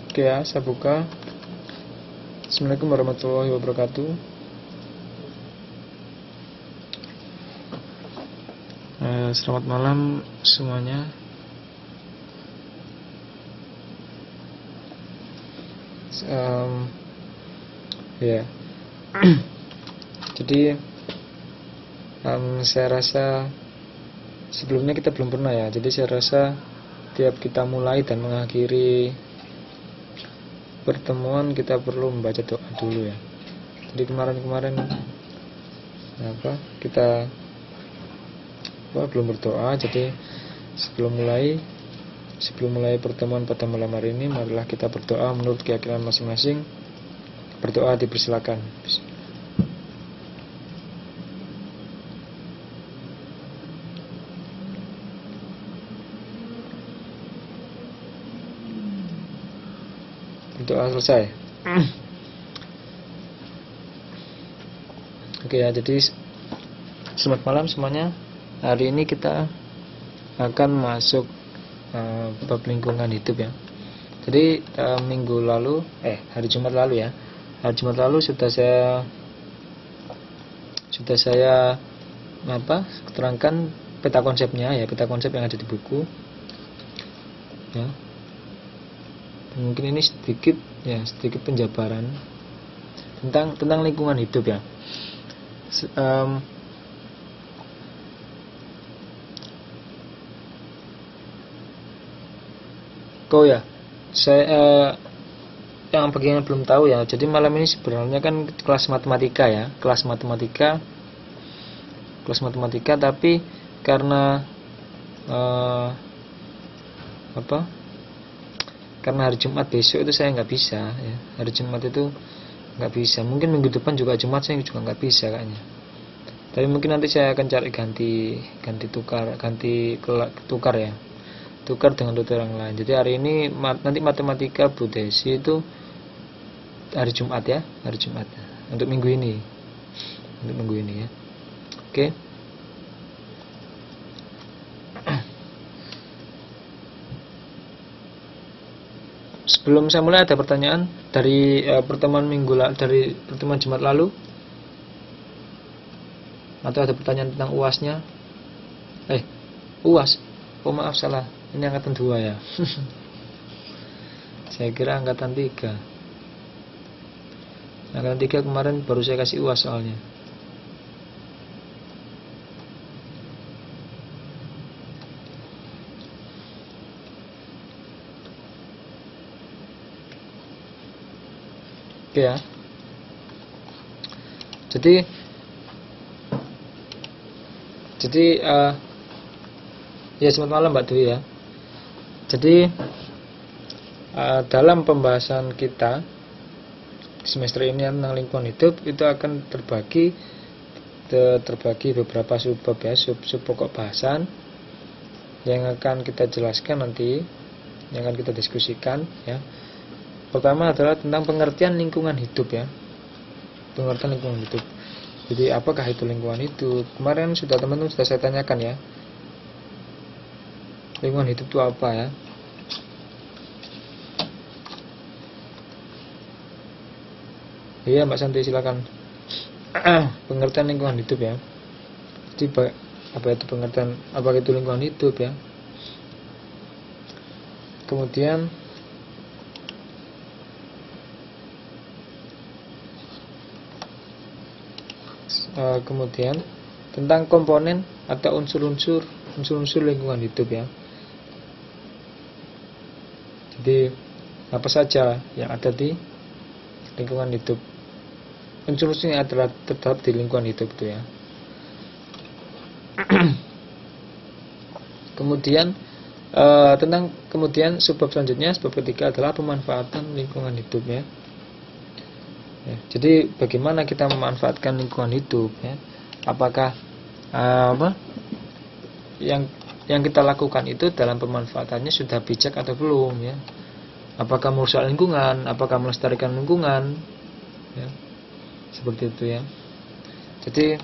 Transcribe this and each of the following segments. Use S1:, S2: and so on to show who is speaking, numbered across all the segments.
S1: Oke ya, saya buka. Assalamualaikum warahmatullahi wabarakatuh. Selamat malam semuanya. Ya. Jadi saya rasa sebelumnya kita belum pernah ya. Jadi saya rasa tiap kita mulai dan mengakhiri pertemuan kita perlu membaca doa dulu ya. Jadi kemarin kita belum berdoa. Jadi sebelum mulai pertemuan pada malam hari ini, marilah kita berdoa menurut keyakinan masing-masing. Berdoa dipersilakan. Doa selesai. Oke ya, jadi selamat malam semuanya. Hari ini kita akan masuk bab lingkungan hidup ya. Jadi hari Jumat lalu ya. Hari Jumat lalu sudah saya terangkan peta konsepnya ya, peta konsep yang ada di buku. Ya. Mungkin ini sedikit penjabaran tentang lingkungan hidup ya. Saya yang bagi yang belum tahu ya, jadi malam ini sebenarnya kan kelas matematika ya, kelas matematika, tapi karena karena hari Jumat besok itu saya nggak bisa ya. Hari Jumat itu nggak bisa. Mungkin minggu depan juga Jumat saya juga nggak bisa kayaknya. Tapi mungkin nanti saya akan cari ganti tukar ya. Tukar dengan tutor yang lain. Jadi hari ini nanti matematika Bu Desi itu hari Jumat ya, hari Jumat. Untuk minggu ini ya. Oke. Sebelum saya mulai, ada pertanyaan dari pertemuan Jumat lalu? Atau ada pertanyaan tentang UAS-nya? UAS. Oh maaf, salah. Ini angkatan 2 ya. Saya kira angkatan 3. Angkatan 3 kemarin baru saya kasih UAS soalnya. Oke ya. Jadi ya, selamat malam Mbak Dwi ya. Jadi dalam pembahasan kita semester ini tentang lingkungan hidup itu akan terbagi beberapa subbab ya, sub pokok bahasan yang akan kita jelaskan nanti, yang akan kita diskusikan ya. Pertama adalah tentang pengertian lingkungan hidup ya. Pengertian lingkungan hidup. Jadi apakah itu lingkungan hidup? Kemarin teman-teman sudah saya tanyakan ya. Lingkungan hidup itu apa ya? Iya Mbak Santi, silakan. Pengertian lingkungan hidup ya. Jadi apa itu lingkungan hidup ya? Kemudian tentang komponen atau unsur-unsur lingkungan hidup ya. Jadi apa saja yang ada di lingkungan hidup, unsur-unsurnya adalah tetap di lingkungan hidup itu ya. Kemudian subbab selanjutnya, subbab ketiga adalah pemanfaatan lingkungan hidup ya. Jadi bagaimana kita memanfaatkan lingkungan hidup ya? Apakah yang kita lakukan itu dalam pemanfaatannya sudah bijak atau belum ya? Apakah merusak lingkungan, apakah melestarikan lingkungan ya? Seperti itu ya. Jadi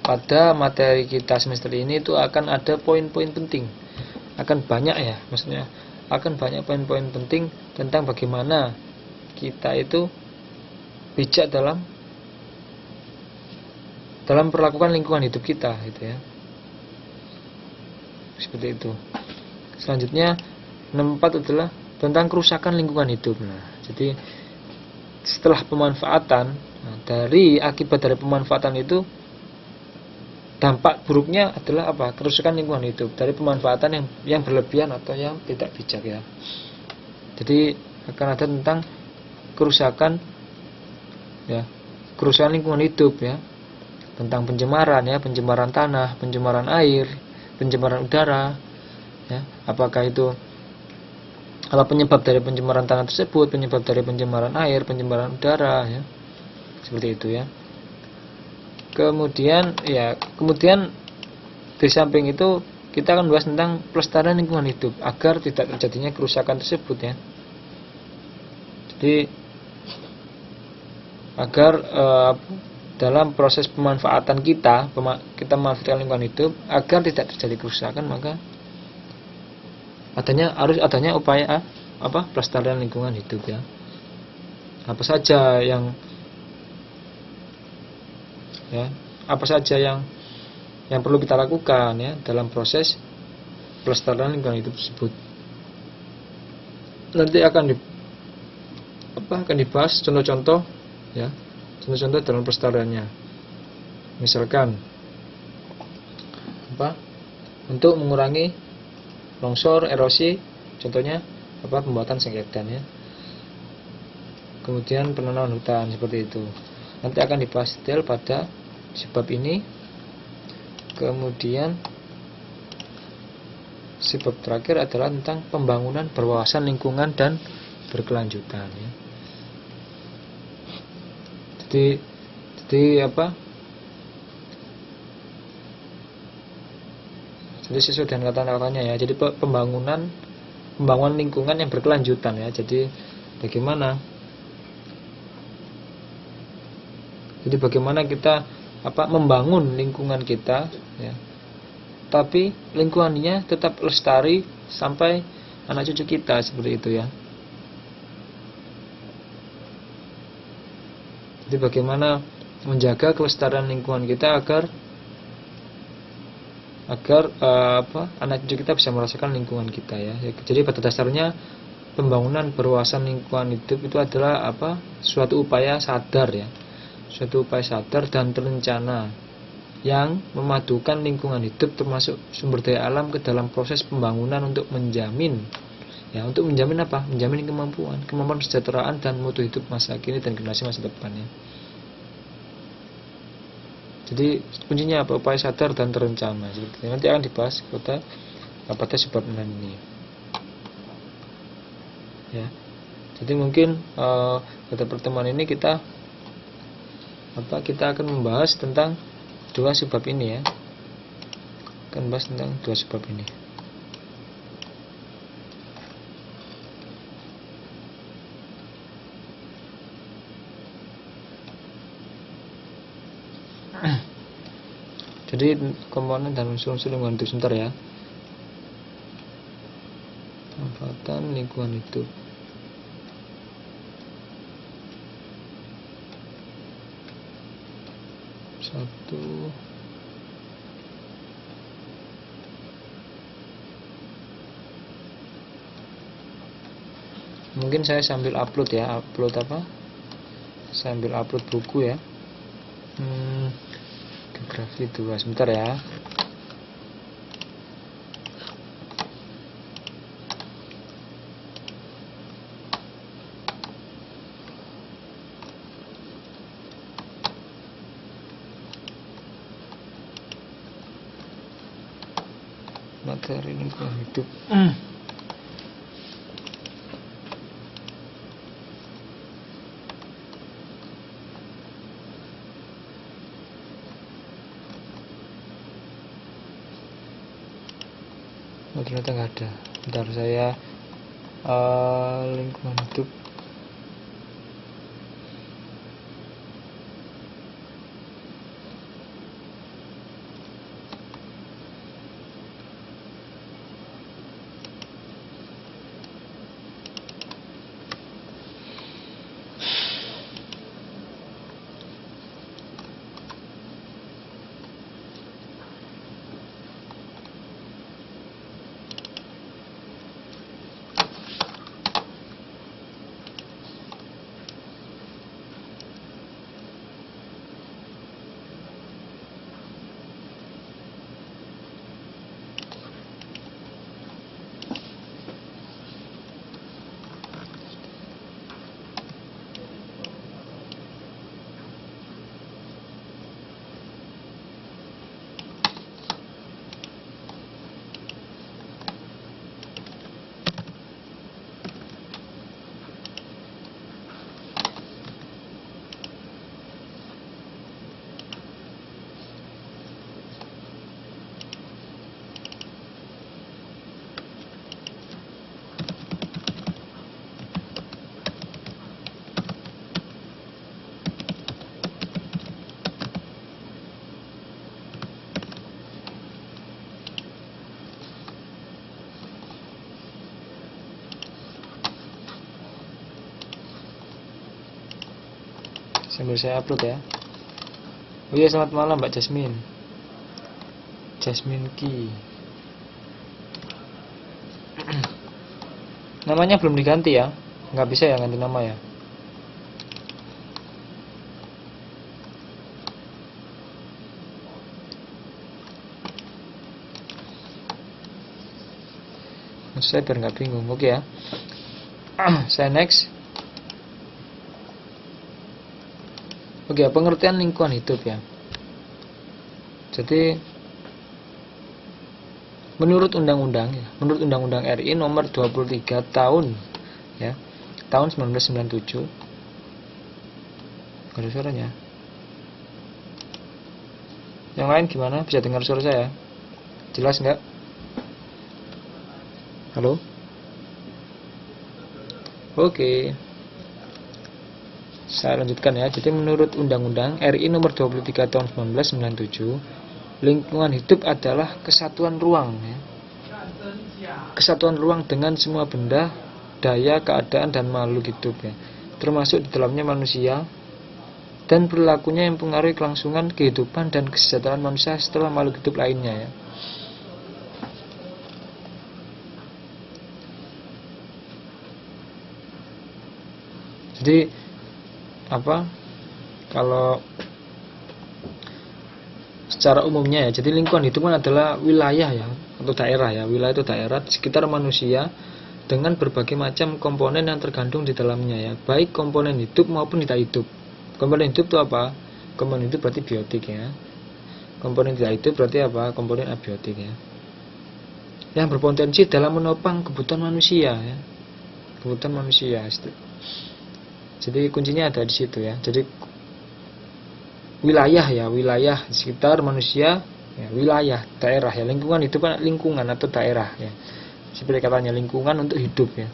S1: pada materi kita semester ini itu akan ada poin-poin penting, akan banyak ya, maksudnya akan banyak poin-poin penting tentang bagaimana kita itu bijak dalam perlakukan lingkungan hidup kita gitu ya. Seperti itu. Selanjutnya 64 adalah tentang kerusakan lingkungan hidup. Nah, jadi setelah pemanfaatan, dari akibat dari pemanfaatan itu dampak buruknya adalah apa? Kerusakan lingkungan hidup dari pemanfaatan yang berlebihan atau yang tidak bijak ya. Jadi akan ada tentang kerusakan ya, kerusakan lingkungan hidup ya. Tentang pencemaran ya, pencemaran tanah, pencemaran air, pencemaran udara ya. Apakah itu apa penyebab dari pencemaran tanah tersebut, penyebab dari pencemaran air, pencemaran udara ya. Seperti itu ya. Kemudian di samping itu kita akan bahas tentang pelestarian lingkungan hidup agar tidak terjadinya kerusakan tersebut ya. Jadi agar dalam proses pemanfaatan kita memanfaatkan lingkungan hidup agar tidak terjadi kerusakan, maka harus adanya upaya pelestarian lingkungan hidup ya. Apa saja yang perlu kita lakukan ya dalam proses pelestarian lingkungan hidup tersebut. Nanti akan dibahas contoh-contoh ya, contoh-contoh dalam pelestariannya. Misalkan untuk mengurangi longsor, erosi, contohnya pembuatan sengketan ya. Kemudian penanaman hutan seperti itu. Nanti akan dibahas detail pada sebab ini. Kemudian sebab terakhir adalah tentang pembangunan berwawasan lingkungan dan berkelanjutan ya. Jadi sesuai dengan kata-katanya ya. Jadi pembangunan lingkungan yang berkelanjutan ya. Jadi bagaimana kita membangun lingkungan kita ya, tapi lingkungannya tetap lestari sampai anak cucu kita, seperti itu ya. Jadi bagaimana menjaga kelestarian lingkungan kita agar anak cucu kita bisa merasakan lingkungan kita ya. Jadi pada dasarnya pembangunan berwawasan lingkungan hidup itu adalah suatu upaya sadar ya. Suatu upaya sadar dan terencana yang memadukan lingkungan hidup termasuk sumber daya alam ke dalam proses pembangunan untuk menjamin kemampuan kesejahteraan dan mutu hidup masa kini dan generasi masa depan ya. Jadi kuncinya upaya sadar dan terencana. Nanti akan dibahas pada sebab ini ya. Jadi mungkin pada pertemuan ini kita akan membahas tentang dua sebab ini ya. Akan bahas tentang dua sebab ini. Jadi komponen dan unsur-unsur lingkungan hidup sebentar ya. Manfaatan lingkungan hidup. Satu. Mungkin saya sambil upload ya, sambil upload buku ya. Geografi 2 sebentar ya. Materi lingkungan hidup. Ternyata nggak ada. Bentar, saya lingkungan hidup. sambil saya upload ya. Oh iya, selamat malam Mbak Jasmine. Jasmine Ki. Namanya belum diganti ya, nggak bisa ya ganti nama ya. Saya biar nggak bingung, oke ya. Saya next. Oke, pengertian lingkungan hidup ya. Jadi menurut undang-undang ya, menurut Undang-Undang RI nomor 23 tahun ya, tahun 1997. Ada suaranya. Yang lain gimana? Bisa dengar suara saya? Jelas nggak? Halo? Oke. Saya lanjutkan ya. Jadi menurut Undang-Undang RI nomor 23 tahun 1997, lingkungan hidup adalah kesatuan ruang ya. Kesatuan ruang dengan semua benda, daya, keadaan dan makhluk hidup ya. Termasuk di dalamnya manusia dan perilakunya yang mempengaruhi kelangsungan kehidupan dan kesejahteraan manusia setelah makhluk hidup lainnya ya. Jadi kalau secara umumnya ya, jadi lingkungan hidup kan adalah wilayah ya, atau daerah ya. Wilayah itu daerah di sekitar manusia dengan berbagai macam komponen yang tergandung di dalamnya ya, baik komponen hidup maupun tidak hidup. Komponen hidup itu apa? Komponen hidup berarti biotik ya. Komponen tidak hidup berarti apa? Komponen abiotik ya. Yang berpotensi dalam menopang kebutuhan manusia ya. Kebutuhan manusia. Jadi kuncinya ada di situ ya. Jadi wilayah ya, wilayah di sekitar manusia ya, wilayah, daerah ya. Lingkungan itu kan lingkungan atau daerah ya. Seperti katanya lingkungan untuk hidup ya.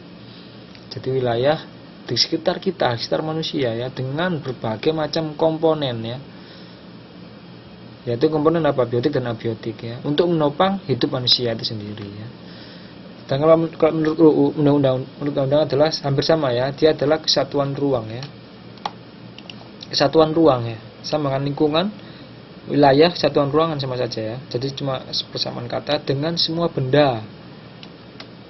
S1: Jadi wilayah di sekitar kita, sekitar manusia ya, dengan berbagai macam komponen ya. Yaitu komponen apa? Biotik dan abiotik ya, untuk menopang hidup manusia itu sendiri ya. Dan kalau menurut undang-undang adalah hampir sama ya, dia adalah kesatuan ruang ya. Kesatuan ruang ya, sama dengan lingkungan, wilayah, kesatuan ruang kan sama saja ya. Jadi cuma persamaan kata dengan semua benda,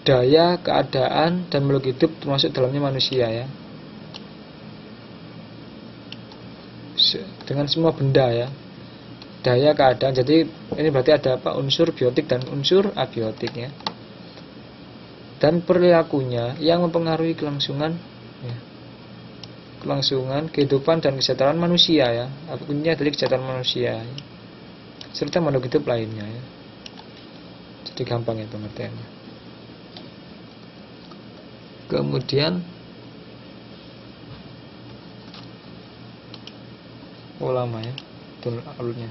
S1: daya, keadaan dan makhluk hidup termasuk dalamnya manusia ya. Dengan semua benda ya, daya, keadaan. Jadi ini berarti ada apa? Unsur biotik dan unsur abiotik ya. Dan perilakunya yang mempengaruhi kelangsungan ya, kelangsungan kehidupan dan kesejahteraan manusia ya. Artinya dari kesejahteraan manusia ya, serta makhluk hidup lainnya ya. Jadi gampang ya pengertiannya. Kemudian lama ya tuh alurnya.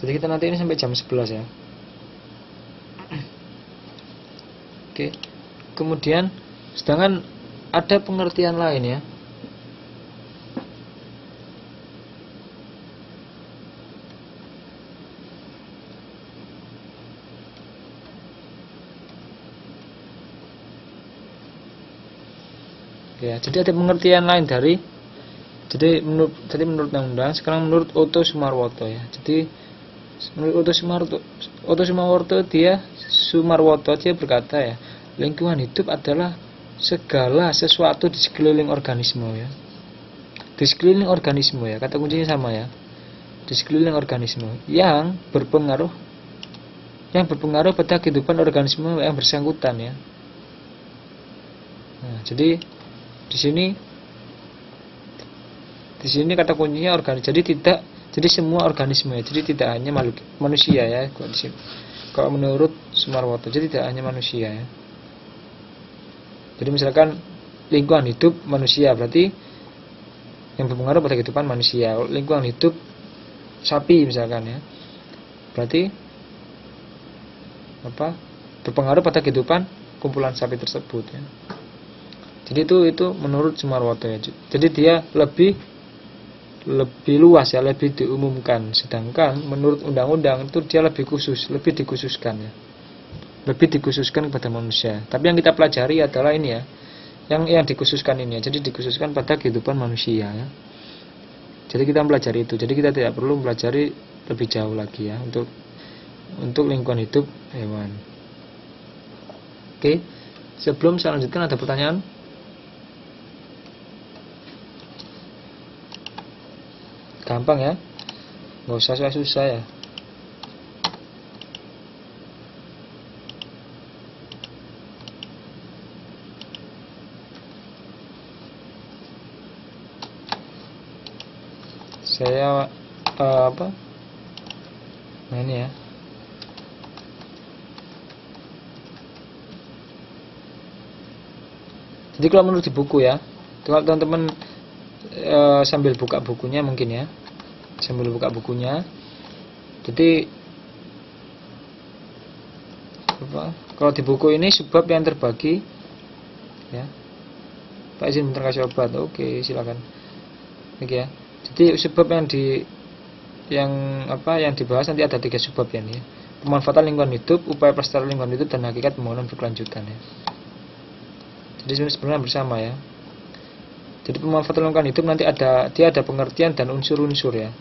S1: Jadi kita nanti ini sampai jam 11 ya. Oke. Kemudian sedangkan ada pengertian lain ya. Ya, jadi ada pengertian lain dari menurut undang-undang, sekarang menurut Oto Sumarwoto ya. Jadi menurut Oto Sumarwoto dia berkata ya, lingkungan hidup adalah segala sesuatu di sekeliling organisme ya. Di sekeliling organisme ya, kata kuncinya sama ya. Di sekeliling organisme yang berpengaruh pada kehidupan organisme yang bersangkutan ya. Nah, jadi di sini kata kuncinya jadi semua organisme ya. Jadi tidak hanya manusia ya. Kalau menurut Sumarwoto, jadi tidak hanya manusia ya. Jadi misalkan lingkungan hidup manusia berarti yang berpengaruh pada kehidupan manusia. Lingkungan hidup sapi misalkan ya, berarti berpengaruh pada kehidupan kumpulan sapi tersebut ya. Jadi itu menurut Sumarwoto ya. Jadi dia lebih luas ya, lebih diumumkan. Sedangkan menurut undang-undang itu dia lebih dikhususkan ya. Lebih dikhususkan kepada manusia. Tapi yang kita pelajari adalah ini ya, yang dikhususkan ini ya. Jadi dikhususkan pada kehidupan manusia ya. Jadi kita mempelajari itu. Jadi kita tidak perlu mempelajari lebih jauh lagi ya untuk lingkungan hidup hewan. Oke. Sebelum saya lanjutkan, ada pertanyaan? Gampang ya. Nggak usah susah-susah ya. Saya apa? Nah ini ya. Jadi kalau menurut di buku ya, kalau teman-teman sambil buka bukunya mungkin ya, sambil buka bukunya. Jadi apa? Kalau di buku ini subbab yang terbagi ya. Pak izin bentar kasih obat. Oke, silakan. Oke ya. Jadi subbab yang dibahas nanti ada 3 subbab ya nih. Pemanfaatan lingkungan hidup, upaya pelestarian lingkungan hidup, dan hakikat pembangunan berkelanjutan ya. Jadi sebenarnya bersama ya. Jadi pemanfaatan lingkungan hidup nanti dia ada pengertian dan unsur-unsur ya.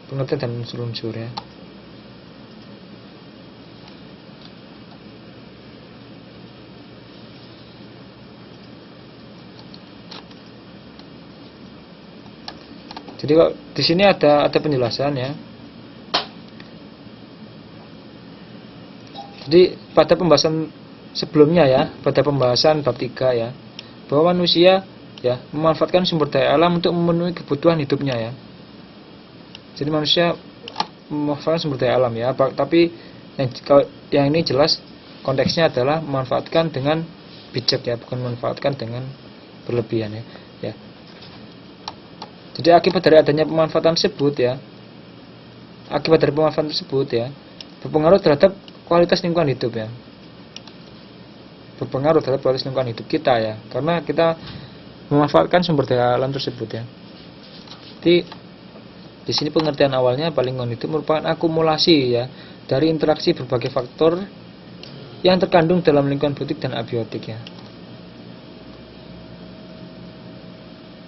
S1: Pengertian dan unsur-unsur ya. Jadi kok di sini ada penjelasan ya. Jadi pada pembahasan sebelumnya ya, pada pembahasan bab 3 ya, bahwa manusia ya memanfaatkan sumber daya alam untuk memenuhi kebutuhan hidupnya ya. Jadi manusia memanfaatkan sumber daya alam ya, tapi yang ini jelas konteksnya adalah memanfaatkan dengan bijak ya, bukan memanfaatkan dengan berlebihan ya. Ya. Jadi akibat dari adanya pemanfaatan tersebut ya, berpengaruh terhadap kualitas lingkungan hidup ya. Berpengaruh terhadap kualitas lingkungan hidup kita ya, karena kita memanfaatkan sumber daya alam tersebut ya. Jadi di sini pengertian awalnya lingkungan hidup merupakan akumulasi ya dari interaksi berbagai faktor yang terkandung dalam lingkungan biotik dan abiotik ya.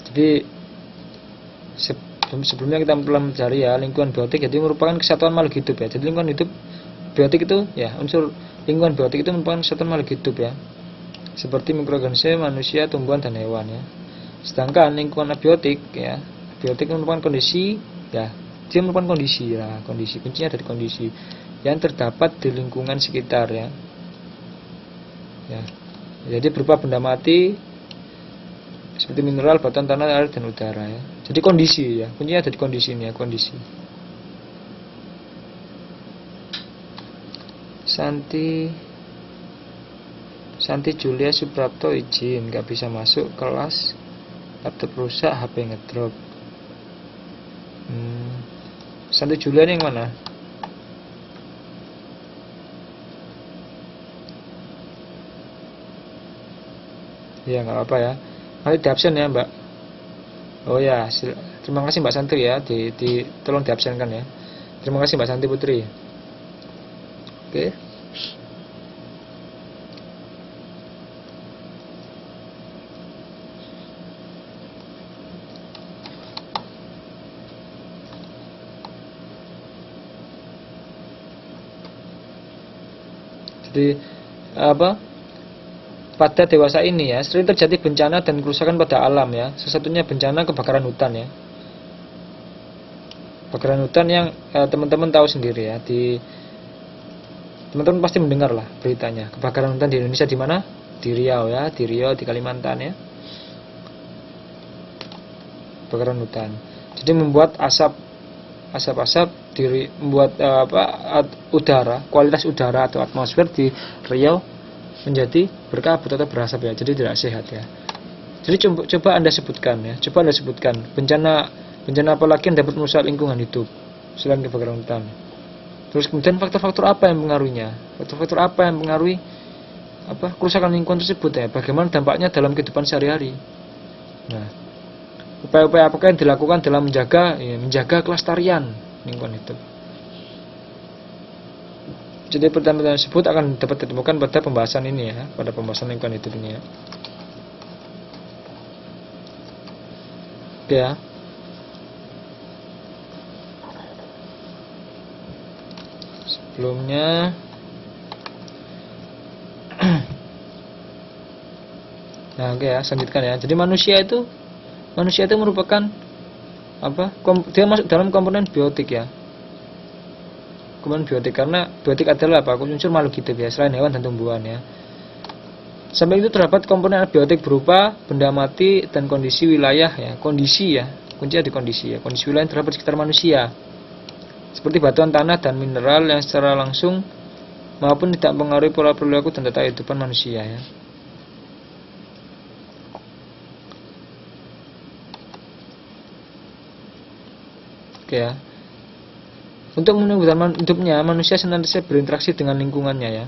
S1: Jadi sebelumnya kita telah mencari ya lingkungan biotik, jadi merupakan kesatuan makhluk hidup ya. Jadi lingkungan hidup biotik itu ya, unsur lingkungan biotik itu merupakan kesatuan makhluk hidup ya, seperti mikroorganisme, manusia, tumbuhan, dan hewan ya. Sedangkan lingkungan abiotik ya, biotik merupakan kondisi ya, dia merupakan kondisi ya, kondisi kuncinya dari kondisi yang terdapat di lingkungan sekitar ya. Ya. Jadi berupa benda mati seperti mineral, batuan, tanah, air, dan udara ya. Jadi kondisi ya, kuncinya ada di kondisi ini ya, kondisi. Santi Julia Suprapto izin, gak bisa masuk kelas, laptop rusak, HP ngedrop. Santi Julia ini yang mana? Ya nggak apa ya, nanti di absen ya Mbak. Oh ya, terima kasih Mbak Santi ya, tolong diabsenkan ya. Terima kasih Mbak Santi Putri. Oke. Jadi pada dewasa ini ya, sering terjadi bencana dan kerusakan pada alam ya. Satu-satunya bencana kebakaran hutan ya. Kebakaran hutan yang teman-teman tahu sendiri ya. Teman-teman pasti mendengar lah beritanya. Kebakaran hutan di Indonesia di mana? Di Riau ya, di Riau, di Kalimantan ya. Kebakaran hutan. Jadi membuat asap-asap membuat udara, kualitas udara atau atmosfer di Riau menjadi berkabut atau berasap ya, jadi tidak sehat ya. Jadi coba Anda sebutkan ya, bencana apa lagi yang dapat merusak lingkungan hidup selain kebakaran hutan. Terus kemudian faktor-faktor apa yang mengaruhinya? Faktor-faktor apa yang mengaruhi kerusakan lingkungan tersebut ya? Bagaimana dampaknya dalam kehidupan sehari-hari? Nah, upaya-upaya apakah yang dilakukan dalam menjaga kelestarian lingkungan hidup? Jadi pertanyaan tersebut akan dapat ditemukan pada pembahasan ini ya, pada pembahasan lingkungan hidup ini ya. Ya. Sebelumnya nah, oke ya, lanjutkan ya. Jadi manusia itu merupakan apa? Dia masuk dalam komponen biotik ya. Komponen biotik karena biotik adalah apa? Unsur makhluk hidup ya, selain hewan dan tumbuhan ya. Sampai itu terdapat komponen abiotik berupa benda mati dan kondisi wilayah ya. Kondisi ya, kuncinya di kondisi ya. Kondisi wilayah yang terdapat di sekitar manusia. Seperti batuan tanah dan mineral yang secara langsung maupun tidak mempengaruhi pola perilaku dan tata kehidupan manusia ya. Oke ya. Untuk menumbuhkan hidupnya, manusia senantiasa berinteraksi dengan lingkungannya ya.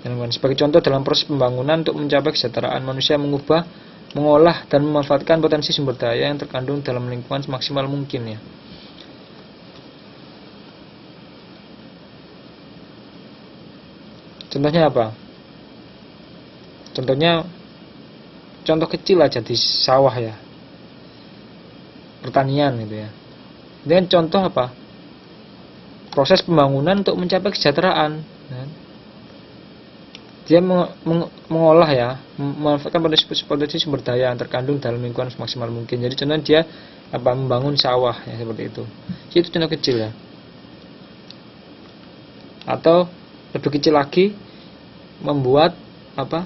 S1: Sebagai contoh dalam proses pembangunan untuk mencapai kesejahteraan, manusia mengubah, mengolah dan memanfaatkan potensi sumber daya yang terkandung dalam lingkungan semaksimal mungkin ya. Contohnya apa? Contoh kecil aja di sawah ya, pertanian gitu ya. Dan contoh apa? Proses pembangunan untuk mencapai kesejahteraan. Dia mengolah ya, memanfaatkan potensi sumber daya yang terkandung dalam lingkungan semaksimal mungkin. Jadi contohnya dia apa? Membangun sawah ya, seperti itu. Itu contoh kecil ya. Atau lebih kecil lagi, membuat apa?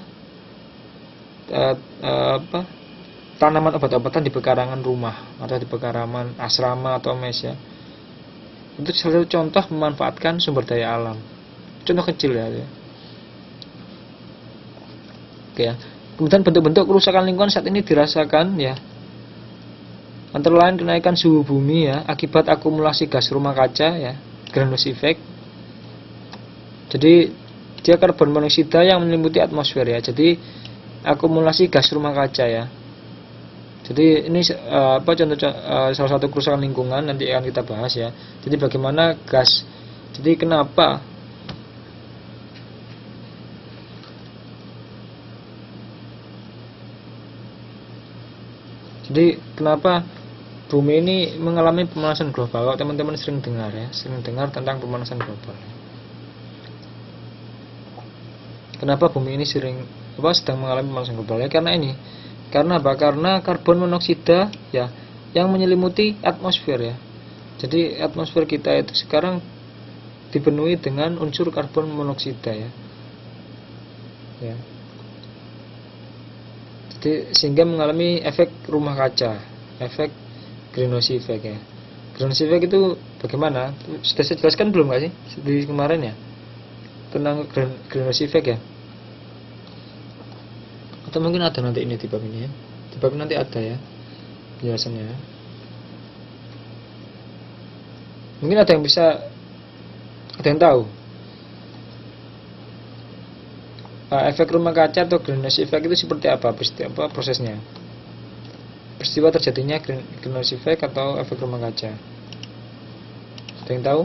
S1: Tanaman obat-obatan di pekarangan rumah atau di pekarangan asrama atau mes ya. Itu salah satu contoh memanfaatkan sumber daya alam. Contoh kecil ya. Oke ya. Kemudian bentuk-bentuk kerusakan lingkungan saat ini dirasakan ya. Antara lain kenaikan suhu bumi ya akibat akumulasi gas rumah kaca ya, greenhouse effect. Jadi dia karbon monoksida yang menyelimuti atmosfer ya. Jadi akumulasi gas rumah kaca ya. Jadi ini salah satu kerusakan lingkungan, nanti akan kita bahas ya. Jadi bagaimana gas? Jadi kenapa bumi ini mengalami pemanasan global? Kalau teman-teman sering dengar tentang pemanasan global. Kenapa bumi ini sedang mengalami pemanasan global ya? Karena apa? Karena karbon monoksida ya yang menyelimuti atmosfer ya. Jadi atmosfer kita itu sekarang dipenuhi dengan unsur karbon monoksida ya. Ya. Jadi sehingga mengalami efek rumah kaca, efek greenhouse effect ya. Greenhouse effect itu bagaimana? Sudah saya jelaskan belum nggak sih di kemarin ya? Tentang greenhouse effect ya. Atau mungkin ada nanti ini di bab ini ya. Di bab nanti ada ya penjelasannya. Mungkin ada yang tahu efek rumah kaca atau greenhouse effect itu seperti apa prosesnya? Peristiwa terjadinya greenhouse effect atau efek rumah kaca. Ada yang tahu?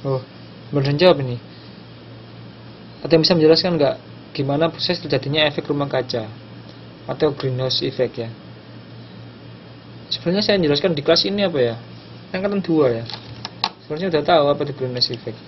S1: Oh, belum jawab ini. Ada yang bisa menjelaskan nggak gimana proses terjadinya efek rumah kaca atau greenhouse effect ya? Sebenarnya saya menjelaskan di kelas ini apa ya? Angkatan 2 ya. Sebenarnya udah tahu apa itu greenhouse effect.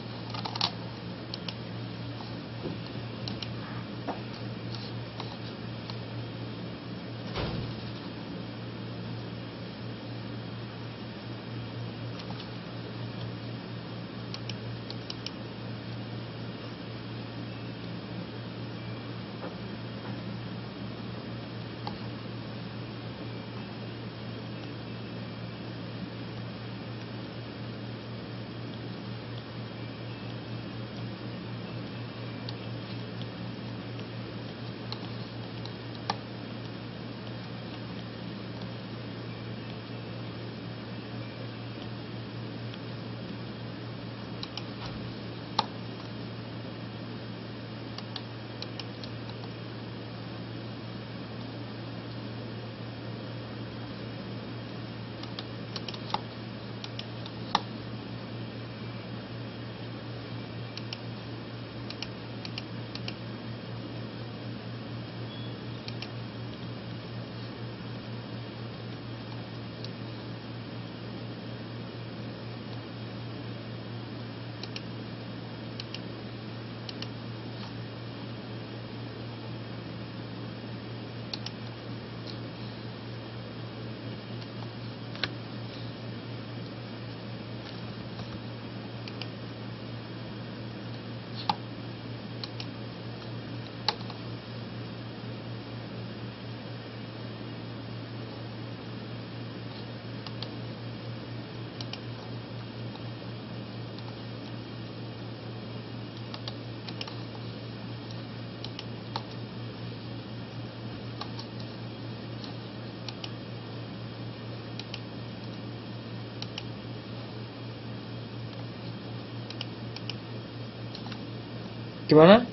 S1: Gimana?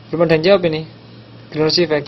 S1: Belum ada yang jawab ini. Greenhouse effect.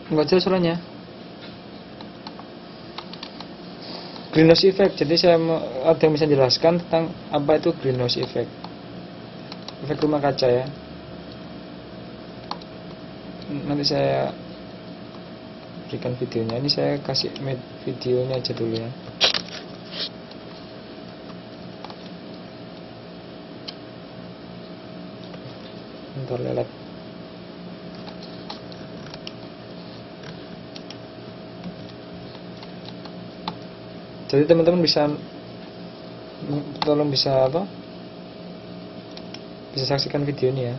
S1: Enggak jelas suaranya. Greenhouse effect. Jadi ada yang bisa jelaskan tentang apa itu greenhouse effect. Efek rumah kaca ya. Nanti saya berikan videonya. Ini saya kasih videonya aja dulu ya. Bentar lelet. Jadi teman-teman bisa tolong bisa apa? Bisa saksikan video ini ya.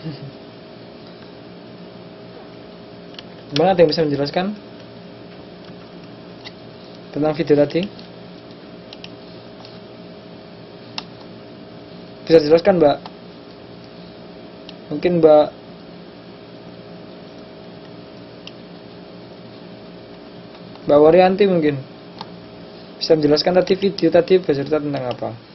S1: Gimana, ada yang bisa menjelaskan tentang video tadi? Bisa dijelaskan, Mbak? Mungkin Mbak Waryanti mungkin bisa menjelaskan tadi video tadi bercerita tentang apa?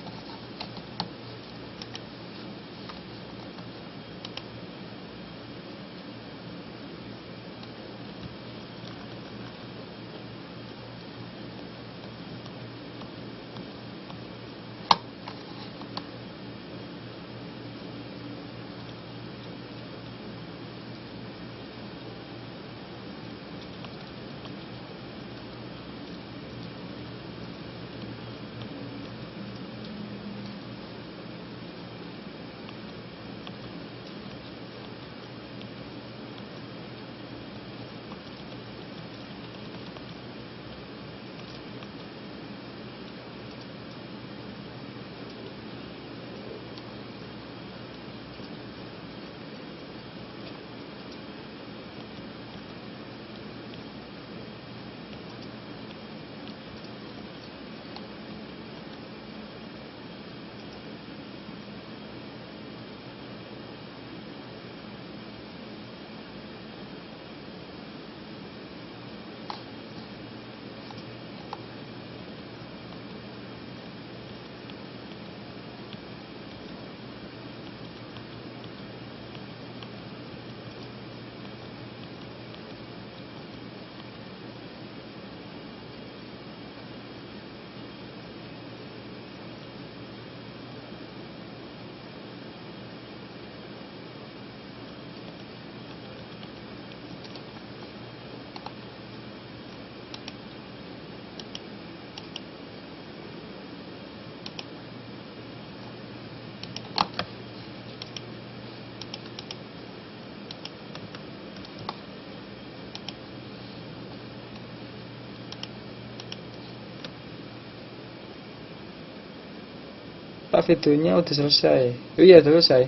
S1: Pak, videonya udah selesai. Oh iya, udah selesai.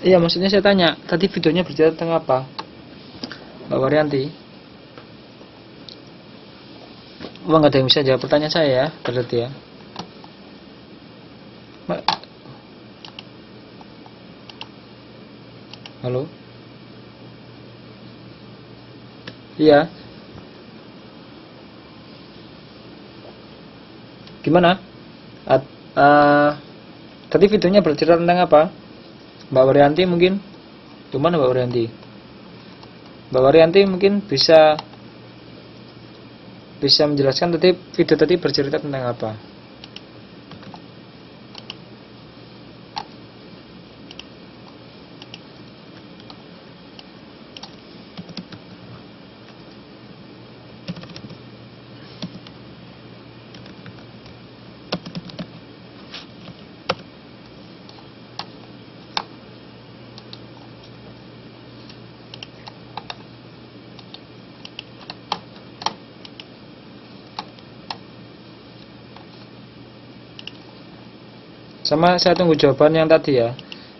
S1: Iya, maksudnya saya tanya, tadi videonya bercerita tentang apa, Mbak Waryanti? Wah, nggak ada yang bisa jawab pertanyaan saya ya, berarti ya. Mbak, halo? Iya. Gimana? Tadi videonya bercerita tentang apa, Mbak Waryanti mungkin? Gimana Mbak Waryanti? Mbak Waryanti mungkin bisa menjelaskan tadi video tadi bercerita tentang apa? Sama saya tunggu jawaban yang tadi ya,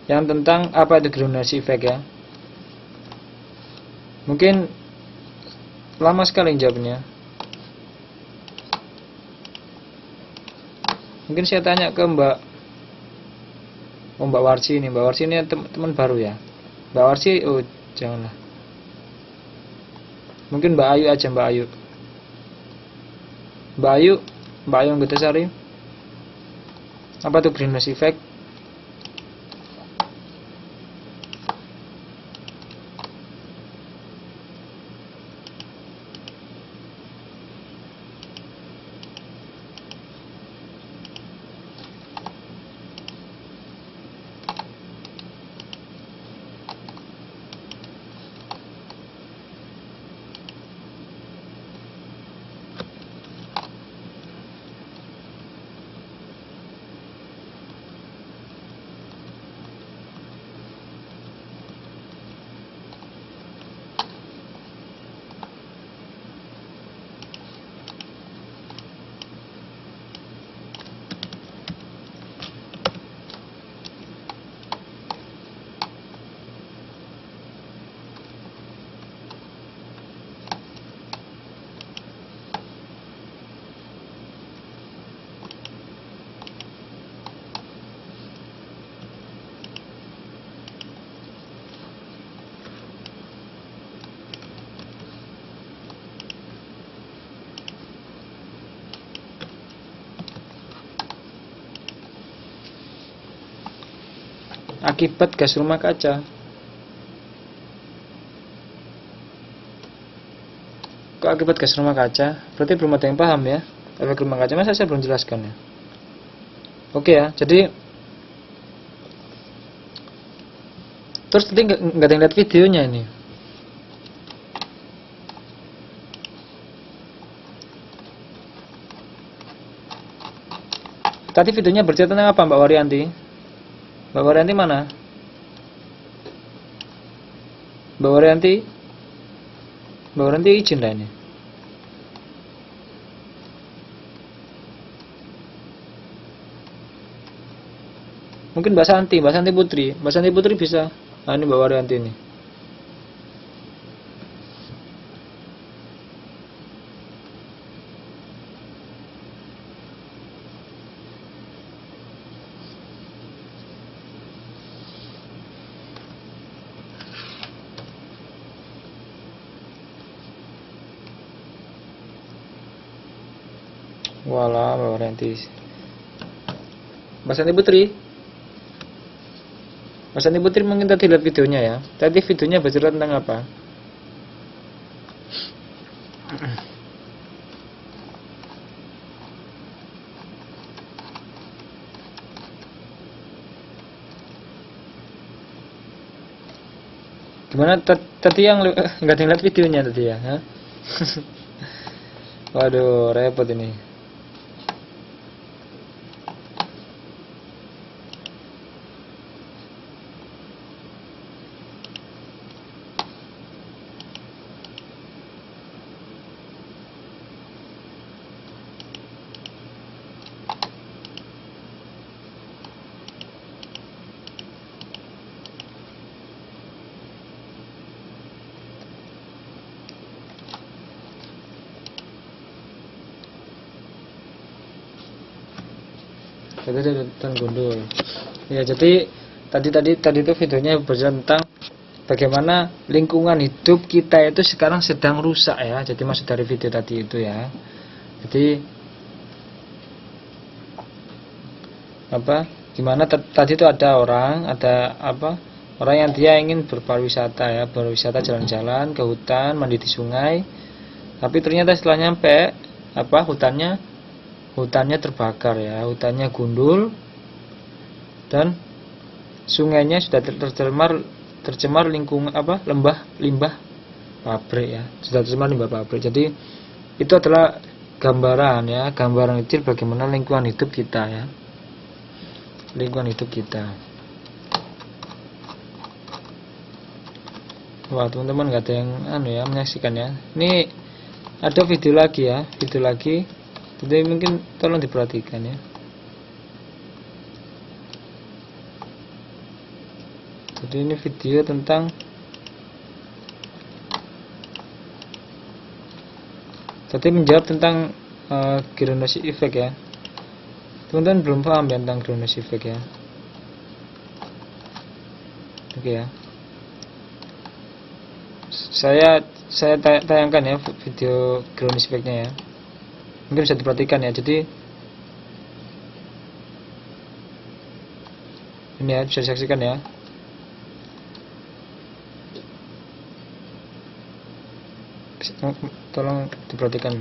S1: yang tentang apa itu Greenhouse effect ya. Mungkin lama sekali jawabnya. Mungkin saya tanya ke Mbak Warsi ini. Mbak Warsi ini teman baru ya. Mbak Warsi, oh janganlah. Mungkin Mbak Ayu aja, Mbak Ayu. Mbak Ayu Anggotesari. Apa itu Greenhouse effect? akibat gas rumah kaca. Kok akibat gas rumah kaca? Berarti belum ada yang paham ya efek rumah kaca. Masa saya belum jelaskan ya? Oke ya, jadi terus tadi nggak ada yang lihat videonya ini. Tadi videonya bercerita tentang apa Mbak Waryanti? Mbak Waryanti mana? Mbak Waryanti? Mbak Waryanti izin lah ini. Mungkin Mbak Santi Putri. Mbak Santi Putri bisa. Nah, ini Mbak Waryanti ini. Walah, Mbak Waryanti. Mbak Santi Putri. Mbak Santi Putri mungkin tadi lihat videonya ya. Tadi videonya bercerita tentang apa? Gimana tadi yang nggak ada yang lihat videonya tadi ya? Hah? Waduh, repot ini. Dan gundul. Ya, jadi tadi itu videonya bercerita tentang bagaimana lingkungan hidup kita itu sekarang sedang rusak ya. Jadi maksud dari video tadi itu ya. Jadi apa? Gimana tadi itu ada orang yang dia ingin berpariwisata ya, berwisata jalan-jalan ke hutan, mandi di sungai. Tapi ternyata setelah nyampe hutannya terbakar ya, hutannya gundul dan sungainya sudah tercemar limbah pabrik ya, sudah tercemar limbah pabrik. Jadi itu adalah gambaran kecil bagaimana lingkungan hidup kita ya, lingkungan hidup kita. Wah, teman-teman nggak ada yang menyaksikan ya. Ini ada video lagi. Jadi mungkin tolong diperhatikan ya. Jadi ini video tentang menjawab tentang Greenhouse effect ya. Teman-teman belum paham ya tentang Greenhouse effect ya. Oke ya. Saya tayangkan ya video Greenhouse effect-nya ya. Mungkin bisa diperhatikan ya. Jadi ini ya, bisa disaksikan ya. Tolong diperhatikan.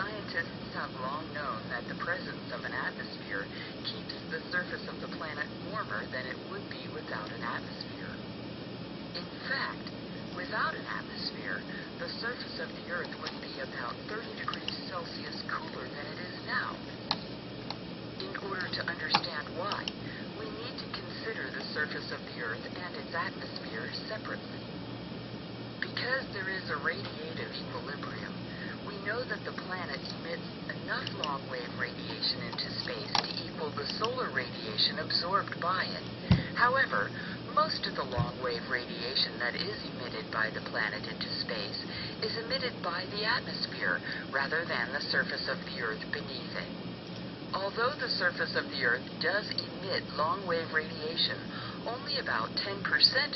S2: Scientists have long known that the presence of an atmosphere keeps the surface of the planet warmer than it would be without an atmosphere. In fact, without an atmosphere, the surface of the Earth would be about 30 degrees Celsius cooler than it is now. In order to understand why, we need to consider the surface of the Earth and its atmosphere separately. Because there is a radiative equilibrium, we know that the planet emits enough long-wave radiation into space to equal the solar radiation absorbed by it. However, most of the long-wave radiation that is emitted by the planet into space is emitted by the atmosphere rather than the surface of the Earth beneath it. Although the surface of the Earth does emit long-wave radiation, only about 10%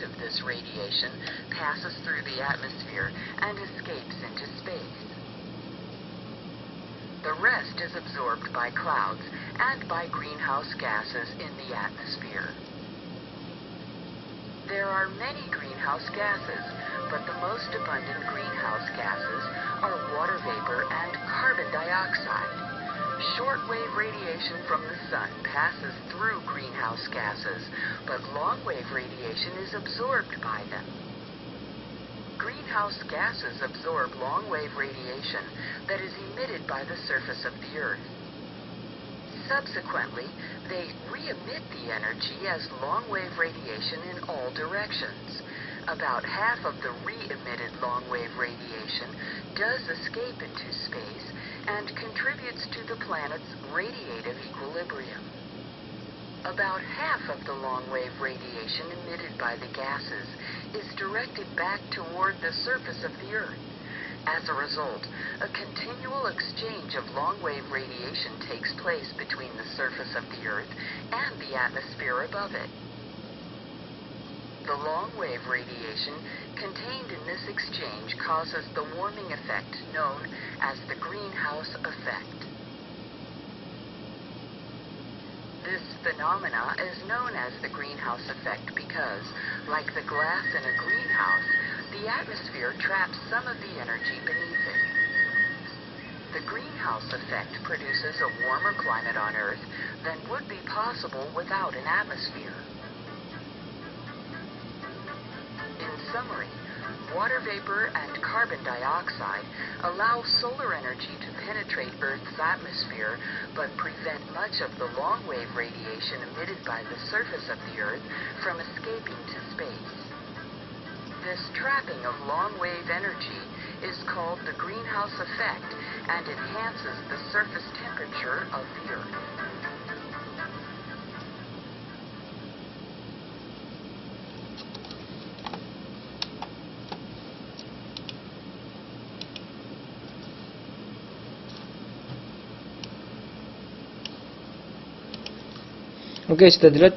S2: of this radiation passes through the atmosphere and escapes into space. The rest is absorbed by clouds and by greenhouse gases in the atmosphere. There are many greenhouse gases, but the most abundant greenhouse gases are water vapor and carbon dioxide. Short-wave radiation from the sun passes through greenhouse gases, but long-wave radiation is absorbed by them. Greenhouse gases absorb long-wave radiation that is emitted by the surface of the Earth. Subsequently, they re-emit the energy as long-wave radiation in all directions. About half of the re-emitted long-wave radiation does escape into space and contributes to the planet's radiative equilibrium. About half of the long-wave radiation emitted by the gases is directed back toward the surface of the Earth. As a result, a continual exchange of long-wave radiation takes place between the surface of the Earth and the atmosphere above it. The long-wave radiation contained in this exchange causes the warming effect known as the greenhouse effect. This phenomena is known as the greenhouse effect because, like the glass in a greenhouse, the atmosphere traps some of the energy beneath it. The greenhouse effect produces a warmer climate on Earth than would be possible without an atmosphere. In summary, water vapor and carbon dioxide allow solar energy to penetrate Earth's atmosphere but prevent much of the long-wave radiation emitted by the surface of the Earth from escaping to space. This trapping of long-wave energy is called the greenhouse effect and enhances the surface temperature of the Earth.
S1: Oke, sudah dilihat.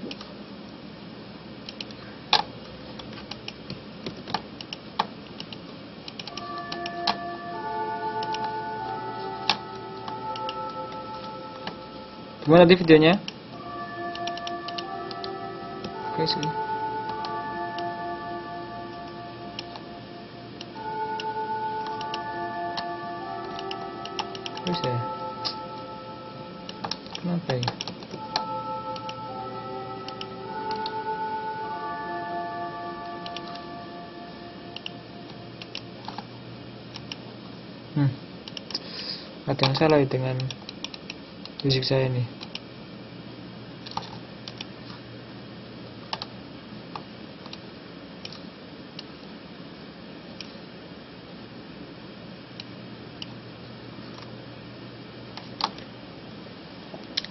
S1: Gimana tadi videonya? Oke, sudah. Bisa ya? Kenapa ya? Ada yang salah dengan musik saya nih.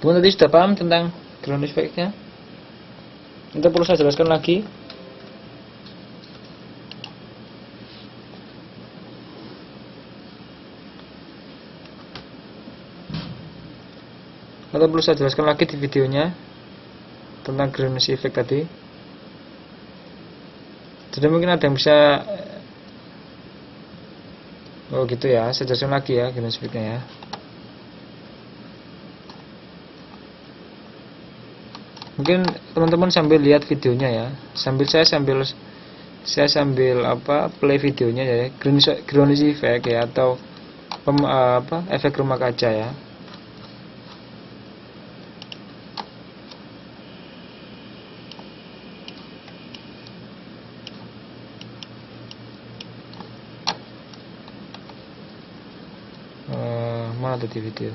S1: Teman tadi sudah paham tentang ground effect-nya? Nanti perlu saya jelaskan lagi. Atau perlu saya jelaskan lagi di videonya tentang Greenhouse effect tadi. Jadi mungkin ada yang bisa, oh gitu ya, saya jelaskan lagi ya Greenhouse effect-nya ya. Mungkin teman-teman sambil lihat videonya ya, saya sambil play videonya ya, Greenhouse effect ya, atau efek rumah kaca ya. Mana tadi video?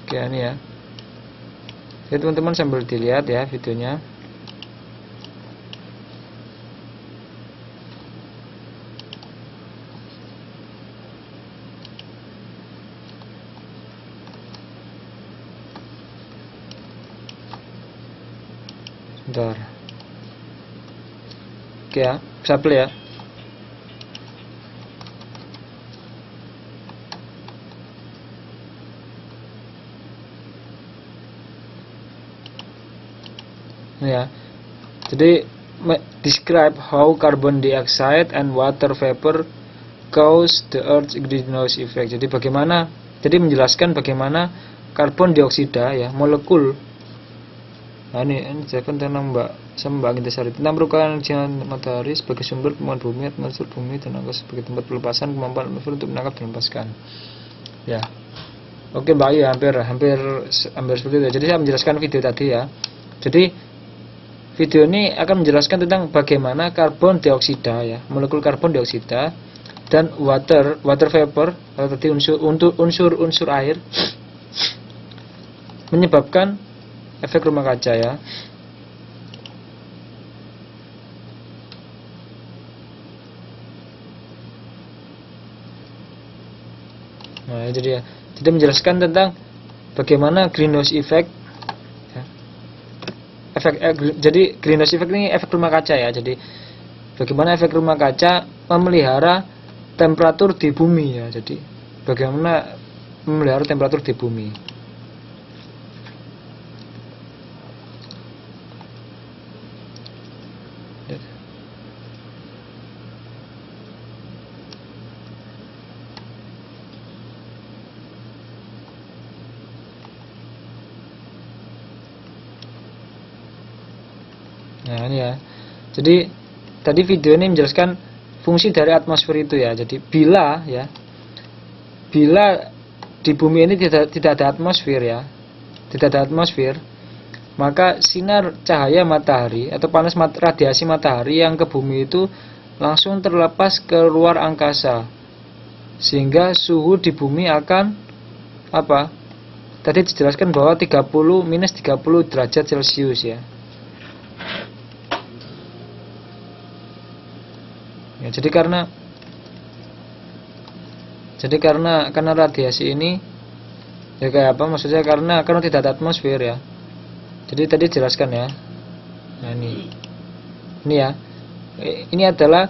S1: Oke, ini ya. Jadi teman-teman sambil dilihat ya videonya. Sebentar. Oke ya, bisa play ya. ya. Jadi describe how carbon dioxide and water vapor cause the Earth's greenhouse effect. Jadi menjelaskan bagaimana karbon dioksida ya, molekul. Nah, ini jelaskan tentang Mbak Intisari tentang perubahan energi matahari sebagai sumber pembuangan bumi, atmosfer bumi, dan angkasa sebagai tempat pelepasan kemampuan atmosfer untuk menangkap dan melepaskan. Ya, oke Mbak Ayu, hampir seperti itu. Jadi saya menjelaskan video tadi ya. Jadi video ini akan menjelaskan tentang bagaimana karbon dioksida ya, molekul karbon dioksida dan water vapor atau tadi unsur air menyebabkan efek rumah kaca ya. Nah, jadi menjelaskan tentang bagaimana greenhouse effect ya. Jadi greenhouse effect ini efek rumah kaca ya. Jadi bagaimana efek rumah kaca memelihara temperatur di bumi ya. Jadi bagaimana memelihara temperatur di bumi. Nah, ini ya. Jadi tadi video ini menjelaskan fungsi dari atmosfer itu ya. Jadi bila di bumi ini tidak ada atmosfer ya, tidak ada atmosfer, maka sinar cahaya matahari atau radiasi matahari yang ke bumi itu langsung terlepas ke luar angkasa, sehingga suhu di bumi akan apa? Tadi dijelaskan bahwa minus 30 derajat Celcius ya. Ya, jadi karena radiasi ini ya kayak apa maksudnya, karena tidak ada atmosfer ya. Jadi tadi jelaskan ya. Nah, ini ya. Ini adalah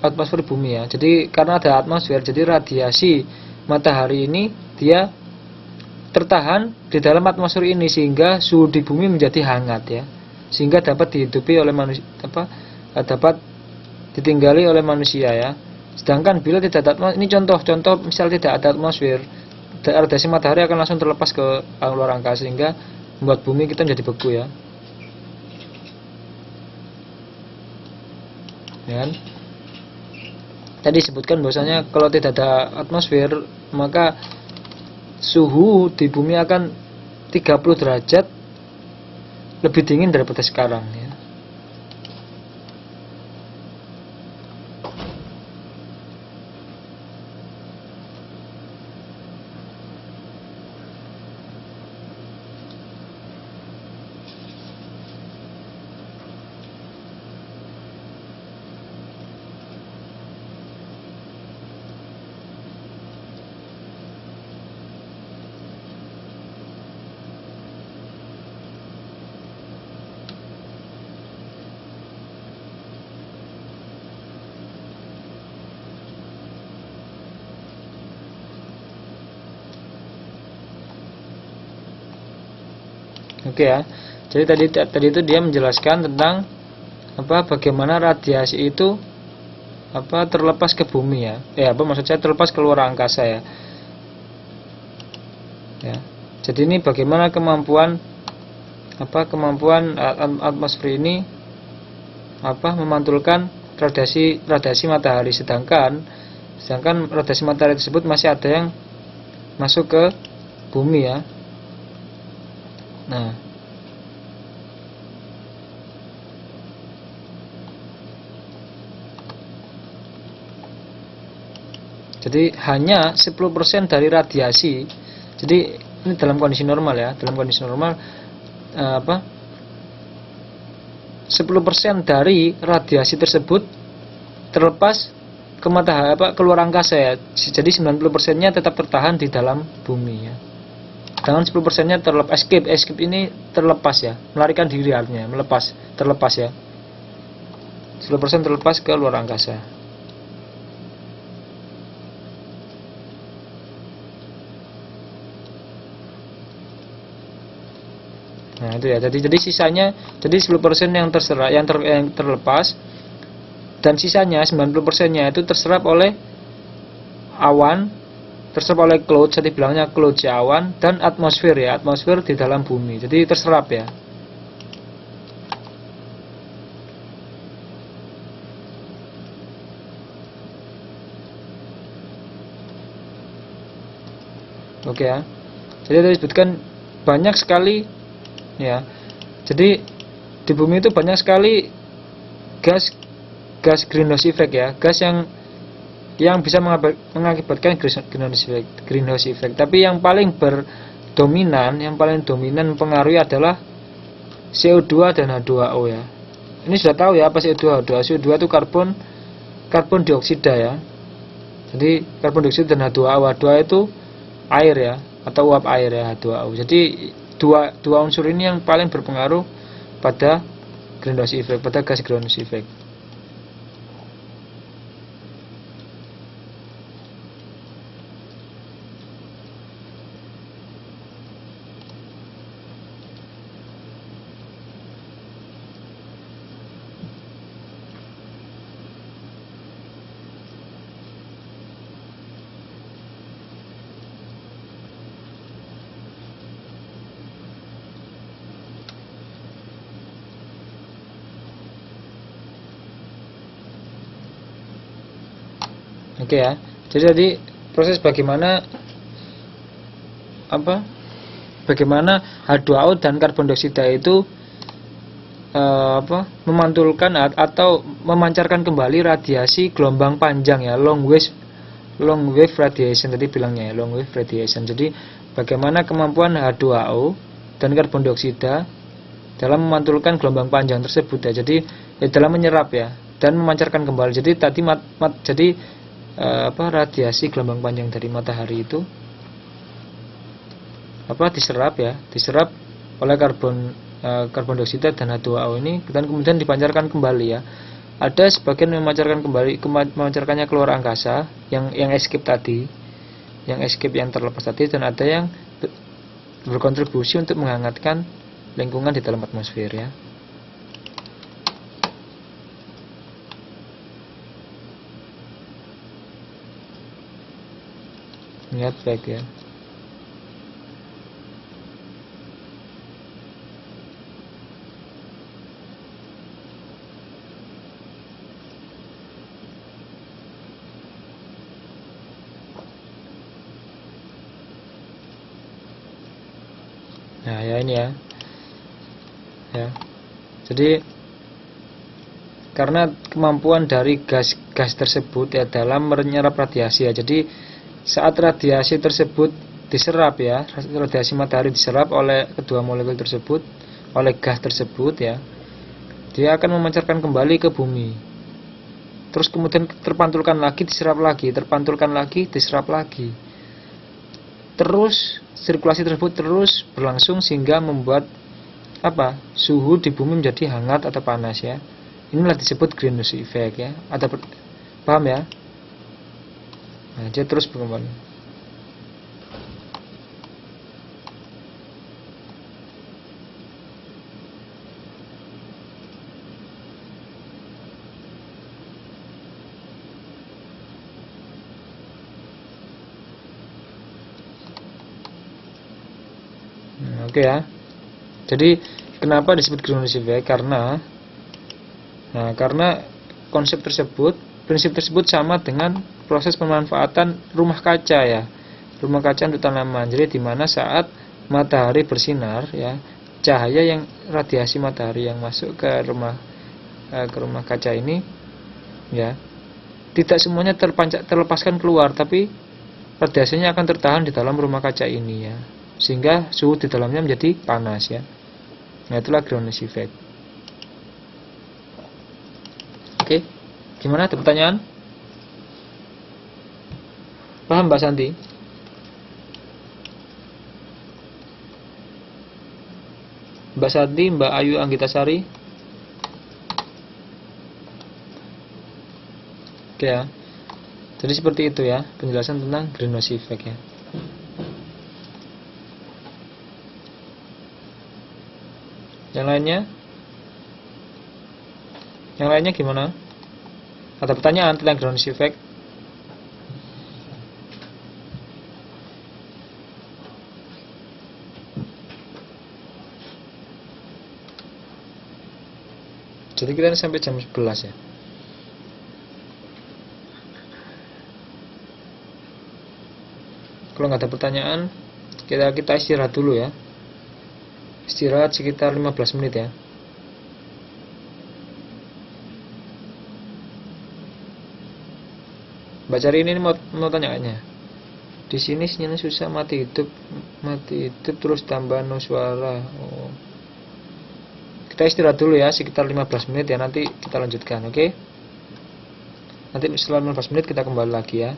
S1: atmosfer bumi ya. Jadi karena ada atmosfer, jadi radiasi matahari ini dia tertahan di dalam atmosfer ini sehingga suhu di bumi menjadi hangat ya. Sehingga dapat dihidupi oleh manusia, dapat ditinggali oleh manusia ya. Sedangkan bila tidak ada atmosfer, ini contoh misal tidak ada atmosfer, radiasi matahari akan langsung terlepas ke luar angkasa sehingga membuat bumi kita menjadi beku ya. Dan tadi disebutkan bahwasanya kalau tidak ada atmosfer maka suhu di bumi akan 30 derajat lebih dingin daripada sekarang ya. Oke ya. Jadi tadi itu dia menjelaskan tentang bagaimana radiasi itu terlepas ke bumi ya. Maksud saya terlepas ke luar angkasa ya. Ya. Jadi ini bagaimana kemampuan atmosfer ini memantulkan radiasi matahari, sedangkan radiasi matahari tersebut masih ada yang masuk ke bumi ya. Nah, jadi hanya 10% dari radiasi. Jadi ini dalam kondisi normal ya. Dalam kondisi normal 10% dari radiasi tersebut terlepas ke matahari ke luar angkasa ya. Jadi 90%-nya tetap tertahan di dalam bumi ya. Dengan 10%-nya terlepas, escape ini terlepas ya, melarikan diri artinya, terlepas ya. 10% terlepas ke luar angkasa. Nah, itu ya. Jadi sisanya, jadi 10% yang terserap, yang terlepas, dan sisanya 90%-nya itu terserap oleh awan, terserap oleh cloud, jadi bilangnya cloud ya, awan, dan atmosfer ya, atmosfer di dalam bumi. Jadi terserap ya. Oke ya. Jadi tadi disebutkan banyak sekali ya. Jadi di bumi itu banyak sekali gas greenhouse effect ya, gas yang bisa mengakibatkan greenhouse effect. Tapi yang paling dominan mempengaruhi adalah CO2 dan H2O ya. Ini sudah tahu ya apa CO2 H2O. CO2 itu karbon dioksida ya. Jadi karbon dioksida dan H2O. H2O itu air ya, atau uap air ya, H2O. Jadi dua unsur ini yang paling berpengaruh pada greenhouse effect, pada gas greenhouse effect. Oke ya. Jadi proses bagaimana H2O dan karbon dioksida itu memantulkan atau memancarkan kembali radiasi gelombang panjang ya, long wave radiation tadi bilangnya ya, long wave radiation. Jadi bagaimana kemampuan H2O dan karbon dioksida dalam memantulkan gelombang panjang tersebut ya. Jadi dalam menyerap ya dan memancarkan kembali. Jadi tadi radiasi gelombang panjang dari matahari itu diserap oleh karbon dioksida dan H2O ini, dan kemudian dipancarkan kembali ya. Ada sebagian memancarkannya keluar angkasa, yang escape tadi, yang terlepas tadi, dan ada yang berkontribusi untuk menghangatkan lingkungan di dalam atmosfer ya. Ingat baik ya. Nah ya ini ya. Jadi karena kemampuan dari gas tersebut ya dalam menyerap radiasi ya. Jadi saat radiasi tersebut diserap ya, radiasi matahari diserap oleh kedua molekul tersebut, oleh gas tersebut ya, dia akan memancarkan kembali ke bumi. Terus kemudian terpantulkan lagi, diserap lagi, terpantulkan lagi, diserap lagi. Terus sirkulasi tersebut terus berlangsung sehingga membuat suhu di bumi menjadi hangat atau panas ya. Inilah disebut greenhouse effect ya. Paham ya? Nah, dia terus berkembang. Oke ya. Jadi kenapa disebut greenhouse effect? Karena prinsip tersebut sama dengan proses pemanfaatan rumah kaca ya, rumah kaca untuk tanaman. Jadi di mana saat matahari bersinar ya, radiasi matahari yang masuk ke rumah kaca ini ya, tidak semuanya terlepaskan keluar, tapi radiasinya akan tertahan di dalam rumah kaca ini ya, sehingga suhu di dalamnya menjadi panas ya. Nah, itulah greenhouse effect. Oke, gimana? Ada pertanyaan? Paham Mbak Santi? Mbak Santi, Mbak Ayu Anggitasari? Oke ya. Jadi seperti itu ya penjelasan tentang greenhouse effect ya. Yang lainnya? Yang lainnya gimana? Ada pertanyaan tentang ground effect? Jadi kita ini sampai jam 11 ya. Kalau nggak ada pertanyaan, kita istirahat dulu ya. Istirahat sekitar 15 menit ya. Mbak Cari ini mau tanya kayaknya. Di sini sinyalnya susah, mati hidup terus tambah no suara. Oh. Kita istirahat dulu ya sekitar 15 menit ya, nanti kita lanjutkan, oke? Nanti setelah 15 menit kita kembali lagi ya.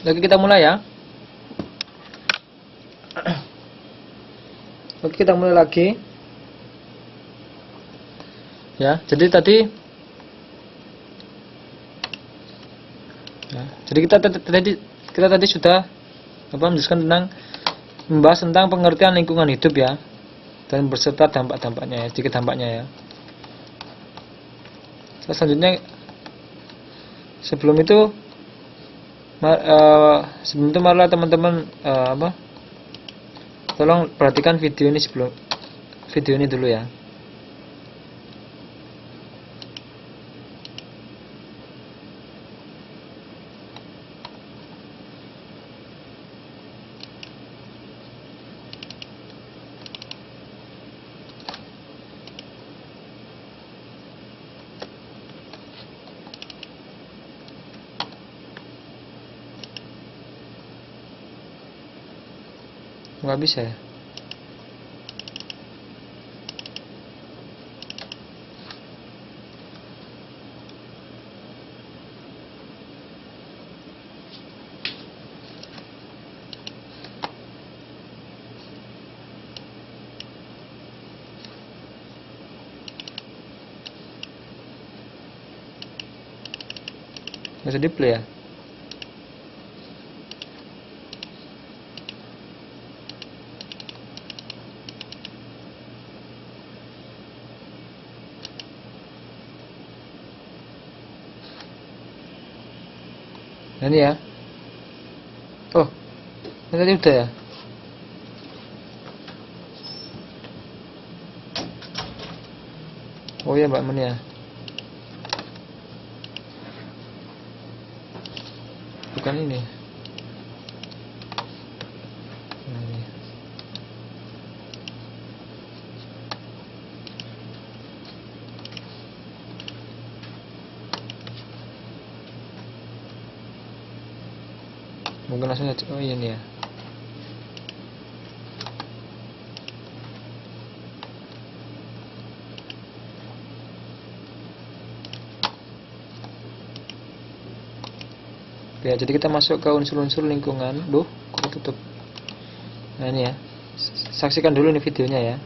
S1: Oke, kita mulai ya. Oke, kita mulai lagi. Ya, jadi tadi kita tadi sudah menjelaskan tentang membahas tentang pengertian lingkungan hidup ya, dan berserta dampak-dampaknya ya, sedikit dampaknya ya. Selanjutnya sebelum itu marilah teman-teman tolong perhatikan video ini dulu ya. Nggak bisa ya. Nggak bisa di play ya. Nah, ini ya. Oh, ini tadi udah ya. Oh ya Mbak Meni ya. Bukan ini. Nah, ini. Mungkin langsung aja. Oh iya nih ya. Ya, jadi kita masuk ke unsur-unsur lingkungan. Duh, kok tutup. Nah ini ya. Saksikan dulu nih videonya ya.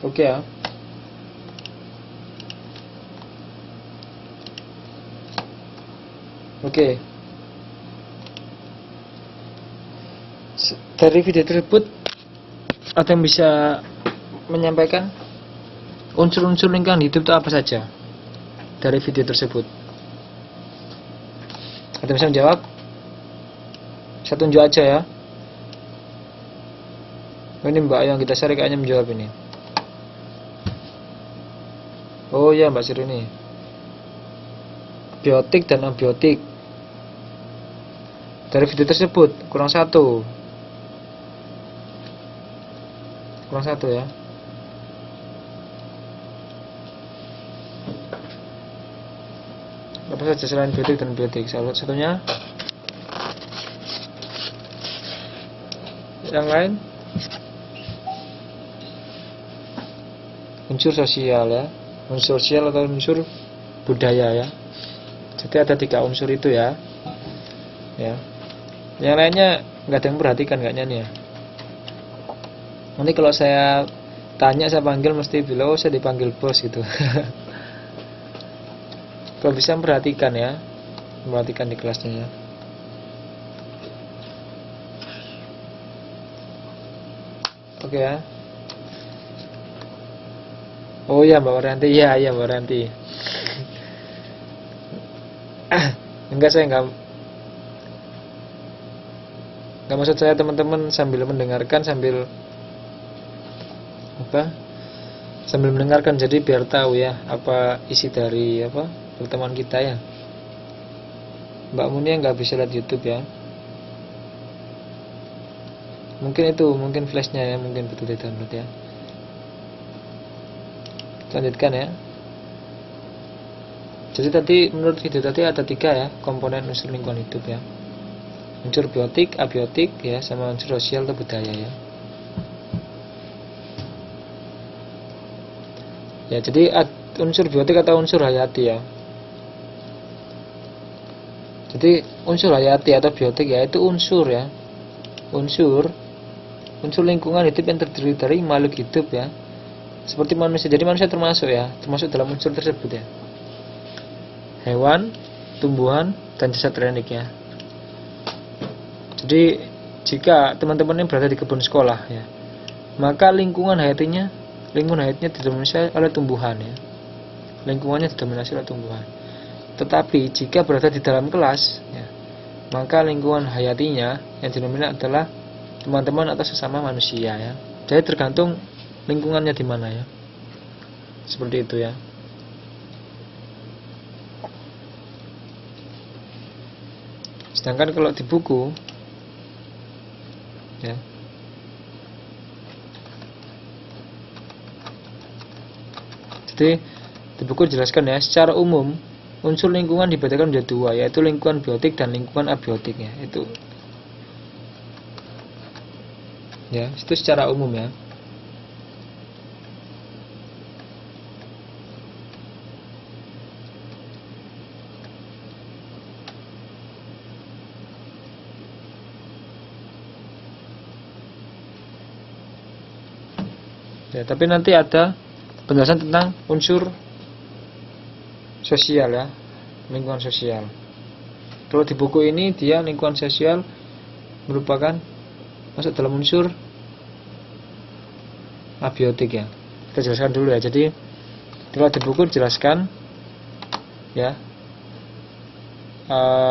S1: Oke ya. Oke. Dari video tersebut ada yang bisa menyampaikan unsur-unsur lingkungan hidup itu apa saja dari video tersebut? Ada yang bisa menjawab? Saya tunjuk aja ya. Ini Mbak yang kita share kayaknya menjawab ini. Oh ya Mbak Sri ini. Biotik dan abiotik. Dari video tersebut kurang satu ya. Apa saja selain biotik dan biotik? Salah satunya yang lain unsur sosial ya, unsur sosial atau unsur budaya ya. Jadi ada 3 unsur itu ya. Ya. Yang lainnya nggak ada yang perhatikan kayaknya nih ya. Nanti kalau saya tanya, saya panggil mesti bilang, oh saya dipanggil bos gitu. Kalau bisa perhatikan ya, perhatikan di kelasnya ya. Oke ya. Oh ya Mbak Waranti, ya Mbak Waranti. Enggak, saya enggak maksud saya teman-teman sambil mendengarkan sambil apa? Sambil mendengarkan, jadi biar tahu ya apa isi dari apa pertemuan kita ya. Mbak Munia nggak bisa lihat YouTube ya. Mungkin flashnya ya, mungkin betul di download ya. Lanjutkan ya. Jadi tadi menurut video tadi ada 3 ya komponen unsur lingkungan hidup ya. Unsur biotik, abiotik ya, sama unsur sosial atau budaya ya. Ya, jadi unsur biotik atau unsur hayati ya. Jadi unsur hayati atau biotik ya itu unsur ya. Unsur lingkungan hidup yang terdiri dari makhluk hidup ya. Seperti manusia. Jadi manusia termasuk dalam unsur tersebut ya. Hewan, tumbuhan, dan jasad renik ya. Jadi jika teman-teman ini berada di kebun sekolah ya, maka lingkungan hayatinya didominasi oleh tumbuhan ya. Lingkungannya didominasi oleh tumbuhan. Tetapi jika berada di dalam kelas ya, maka lingkungan hayatinya yang didominasi adalah teman-teman atau sesama manusia ya. Jadi tergantung lingkungannya di mana ya. Seperti itu ya. Sedangkan kalau di buku ya, jadi di buku dijelaskan ya, secara umum unsur lingkungan dibedakan menjadi 2, yaitu lingkungan biotik dan lingkungan abiotik ya. Itu ya, itu secara umum ya. Ya, tapi nanti ada penjelasan tentang unsur sosial ya, lingkungan sosial. Kalau di buku ini dia lingkungan sosial merupakan masuk dalam unsur abiotik ya. Kita jelaskan dulu ya. Jadi kalau di buku dijelaskan ya,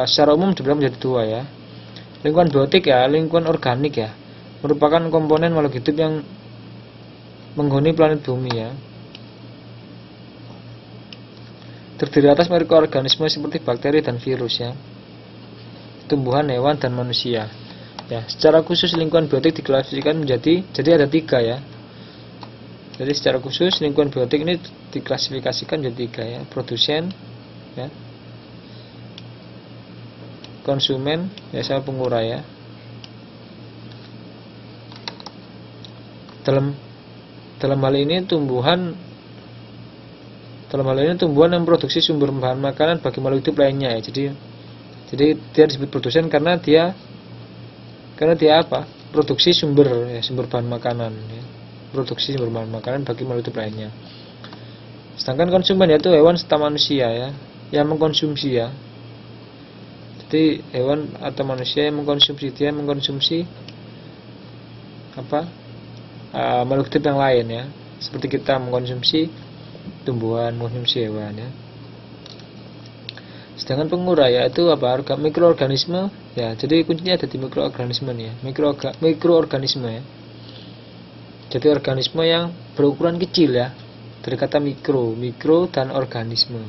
S1: secara umum dibilang menjadi 2 ya. Lingkungan biotik ya, lingkungan organik ya, merupakan komponen makhluk hidup yang menghuni planet bumi ya. Terdiri atas mikroorganisme seperti bakteri dan virus ya, tumbuhan, hewan, dan manusia ya. Secara khusus lingkungan biotik diklasifikasikan menjadi, jadi ada 3 ya. Jadi secara khusus lingkungan biotik ini diklasifikasikan menjadi 3 ya. Produsen ya, konsumen ya, sama pengurai ya. Dalam hal ini tumbuhan yang memproduksi sumber bahan makanan bagi makhluk hidup lainnya ya. Jadi dia disebut produsen karena dia apa? Produksi sumber bahan makanan ya. Produksi sumber bahan makanan bagi makhluk hidup lainnya. Sedangkan konsumen yaitu hewan serta manusia ya, yang mengkonsumsi ya. Jadi hewan atau manusia yang mengkonsumsi apa? Makhluk hidup yang lain ya. Seperti kita mengkonsumsi tumbuhan, mengkonsumsi hewan ya. Sedangkan pengurai yaitu apa? Mikroorganisme ya. Jadi kuncinya ada di mikroorganisme nih ya. Mikroorganisme ya. Jadi organisme yang berukuran kecil ya. Dari kata mikro dan organisme.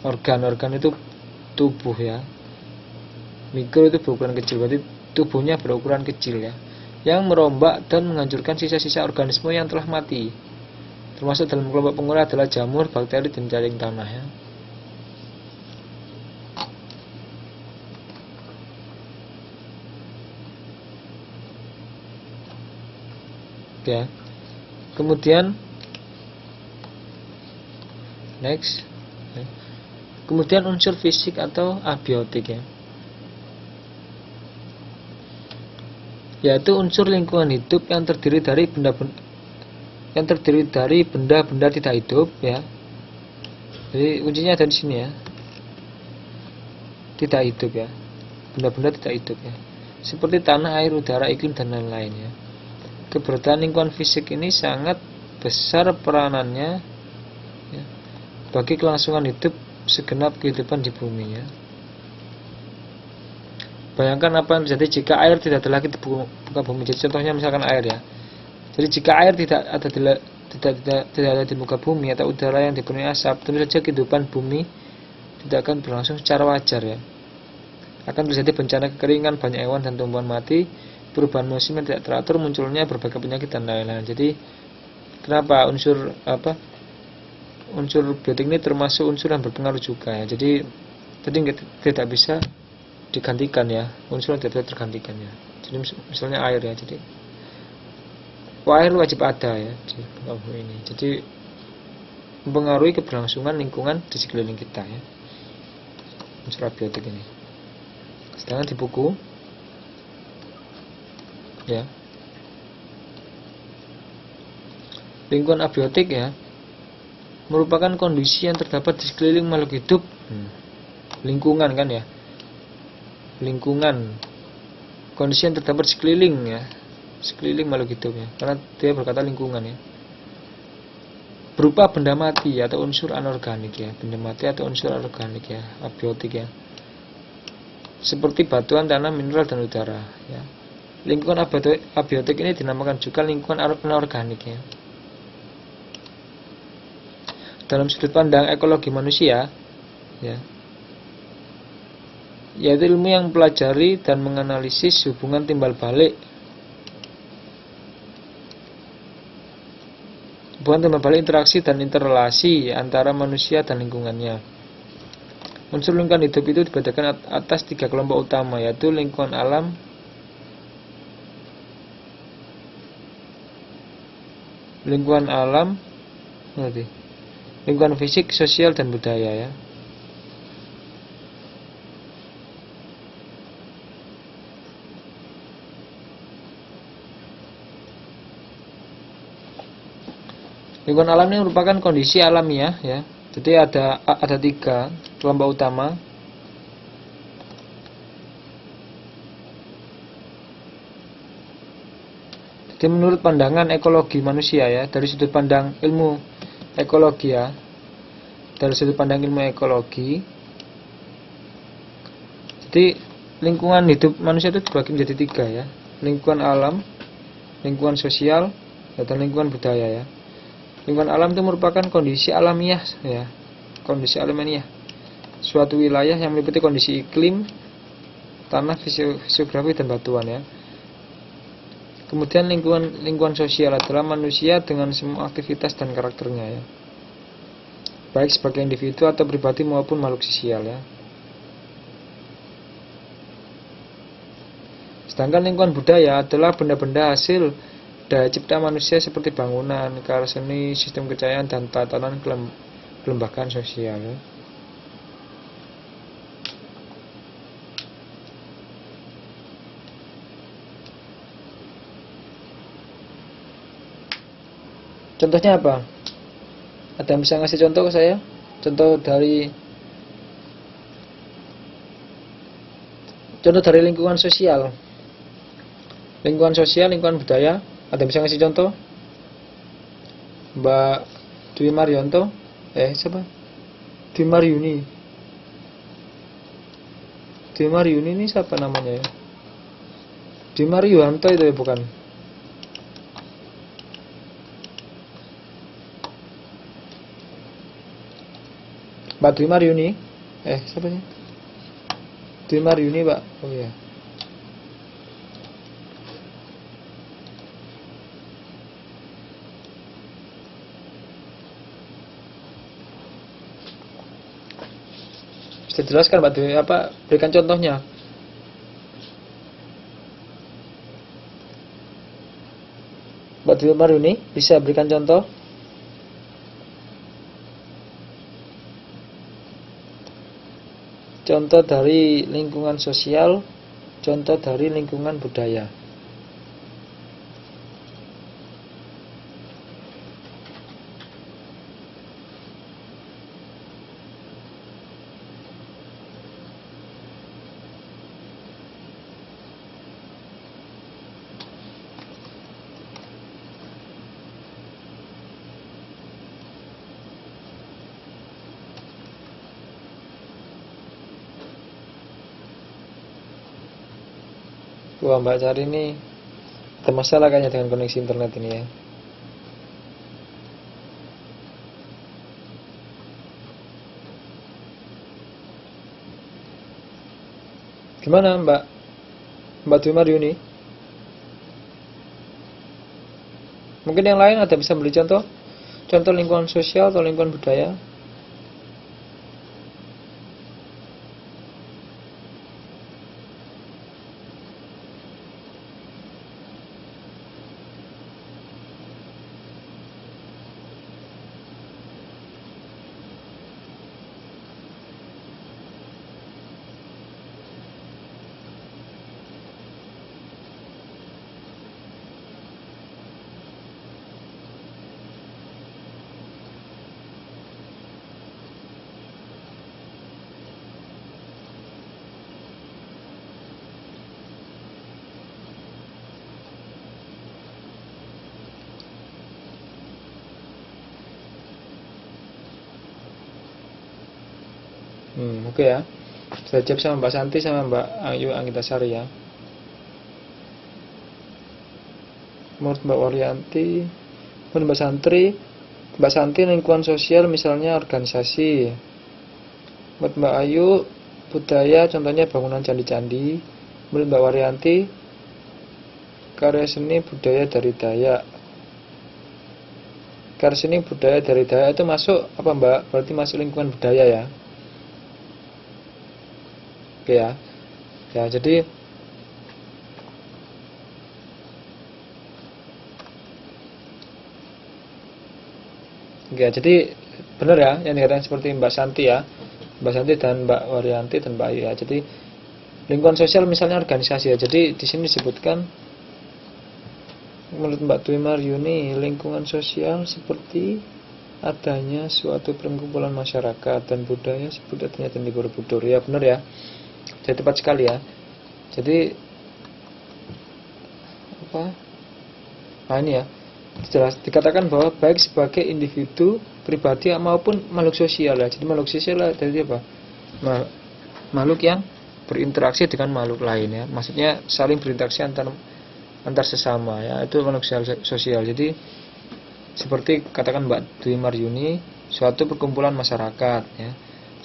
S1: Organ itu tubuh ya. Mikro itu berukuran kecil, berarti tubuhnya berukuran kecil ya, yang merombak dan menghancurkan sisa-sisa organisme yang telah mati. Termasuk dalam kelompok pengurai adalah jamur, bakteri, dan cacing tanah ya. Ya. Kemudian next. Kemudian unsur fisik atau abiotik ya. Yaitu unsur lingkungan hidup yang terdiri dari benda-benda tidak hidup ya. Jadi kuncinya ada di sini ya. Tidak hidup ya. Benda-benda tidak hidup ya. seperti tanah, air, udara, iklim, dan lain-lain ya. Keberadaan lingkungan fisik ini sangat besar peranannya ya, bagi kelangsungan hidup segenap kehidupan di bumi ya. Bayangkan apa yang terjadi jika air tidak ada lagi di muka bumi. Jadi contohnya misalkan air ya. Jadi jika air tidak ada di muka bumi atau udara yang dipenuhi asap, tentu saja kehidupan bumi tidak akan berlangsung secara wajar ya. Akan terjadi bencana kekeringan, banyak hewan dan tumbuhan mati, perubahan musim yang tidak teratur, munculnya berbagai penyakit dan lain-lain. Jadi kenapa unsur biotik ini termasuk unsur yang berpengaruh juga ya. Jadi tidak bisa digantikan ya, unsur yang tidak bisa tergantikan ya. Jadi misalnya air ya, jadi air wajib ada ya di bumi ini. Jadi mempengaruhi keberlangsungan lingkungan di sekeliling kita ya, unsur abiotik ini. Sedangkan di buku ya, lingkungan abiotik ya merupakan kondisi yang terdapat di sekeliling makhluk hidup. Lingkungan kan ya, lingkungan, kondisi yang terdapat di sekeliling makhluk hidup ya, karena dia berkata lingkungan ya, berupa benda mati atau unsur anorganik ya, benda mati atau unsur anorganik ya, abiotik ya, seperti batuan, tanah, mineral, dan udara ya. Lingkungan abiotik ini dinamakan juga lingkungan anorganik ya. Dalam sudut pandang ekologi manusia ya, yaitu ilmu yang mempelajari dan menganalisis hubungan timbal balik interaksi dan interrelasi antara manusia dan lingkungannya. Unsur lingkungan hidup itu dibedakan atas 3 kelompok utama, yaitu lingkungan alam, lingkungan fisik, sosial, dan budaya ya. Lingkungan alam ini merupakan kondisi alamiah ya. Jadi ada 3 kelompok utama. Jadi menurut pandangan ekologi manusia ya, dari sudut pandang ilmu ekologi ya, dari sudut pandang ilmu ekologi, jadi lingkungan hidup manusia itu dibagi menjadi 3 ya, lingkungan alam, lingkungan sosial, dan lingkungan budaya ya. Lingkungan alam itu merupakan kondisi alamiah ya, kondisi alamiah suatu wilayah yang meliputi kondisi iklim, tanah, fisiografi, dan batuan ya. Kemudian lingkungan sosial adalah manusia dengan semua aktivitas dan karakternya ya, baik sebagai individu atau pribadi maupun makhluk sosial ya. Sedangkan lingkungan budaya adalah benda-benda hasil daya cipta manusia seperti bangunan, karya seni, sistem kepercayaan, dan tatanan kelembagaan sosial ya. Contohnya apa? Ada yang bisa ngasih contoh ke saya? Contoh dari lingkungan sosial. Lingkungan sosial, lingkungan budaya. Ada yang bisa ngasih contoh? Mbak Dwi Marionto? Siapa? Dwi Maryuni. Dwi Maryuni ini siapa namanya ya? Dwi Marionto itu ya, bukan? Mbak Dwi Maryuni? Siapa sih? Dwi Maryuni, Pak. Oh iya. Bisa jelaskan Pak Dwi, berikan contohnya. Mbak Dwi Maryuni bisa berikan contoh? Contoh dari lingkungan sosial, contoh dari lingkungan budaya. Wah, Mbak cari ini ada masalah kayaknya dengan koneksi internet ini ya. Gimana Mbak Dwi Maryuni? Mungkin yang lain ada bisa beri contoh lingkungan sosial atau lingkungan budaya. Oke ya. Saya jawab sama Mbak Santi sama Mbak Ayu Anggitasari ya. Menurut Mbak Waryanti, menurut Mbak Santi lingkungan sosial misalnya organisasi. Menurut Mbak Ayu budaya contohnya bangunan candi-candi. Menurut Mbak Waryanti karya seni budaya dari Dayak. Karya seni budaya dari Dayak itu masuk apa Mbak? Berarti masuk lingkungan budaya ya. Oke ya. Ya, jadi benar ya yang dikatakan seperti Mbak Santi ya. Mbak Santi dan Mbak Waryanti dan Mbak Ayu ya. Jadi lingkungan sosial misalnya organisasi ya. Jadi di sini disebutkan menurut Mbak Dwi Maryuni lingkungan sosial seperti adanya suatu perkumpulan masyarakat dan budaya seperti adanya candi Borobudur. Ya benar ya. Jadi tepat sekali ya. Jadi apa? Nah ini ya. Jelas dikatakan bahwa baik sebagai individu pribadi maupun makhluk sosial ya. Jadi makhluk sosial dari apa? Makhluk yang berinteraksi dengan makhluk lain ya. Maksudnya saling berinteraksi antar sesama ya. Itu makhluk sosial. Jadi seperti katakan Mbak Dwi Maryuni suatu perkumpulan masyarakat ya.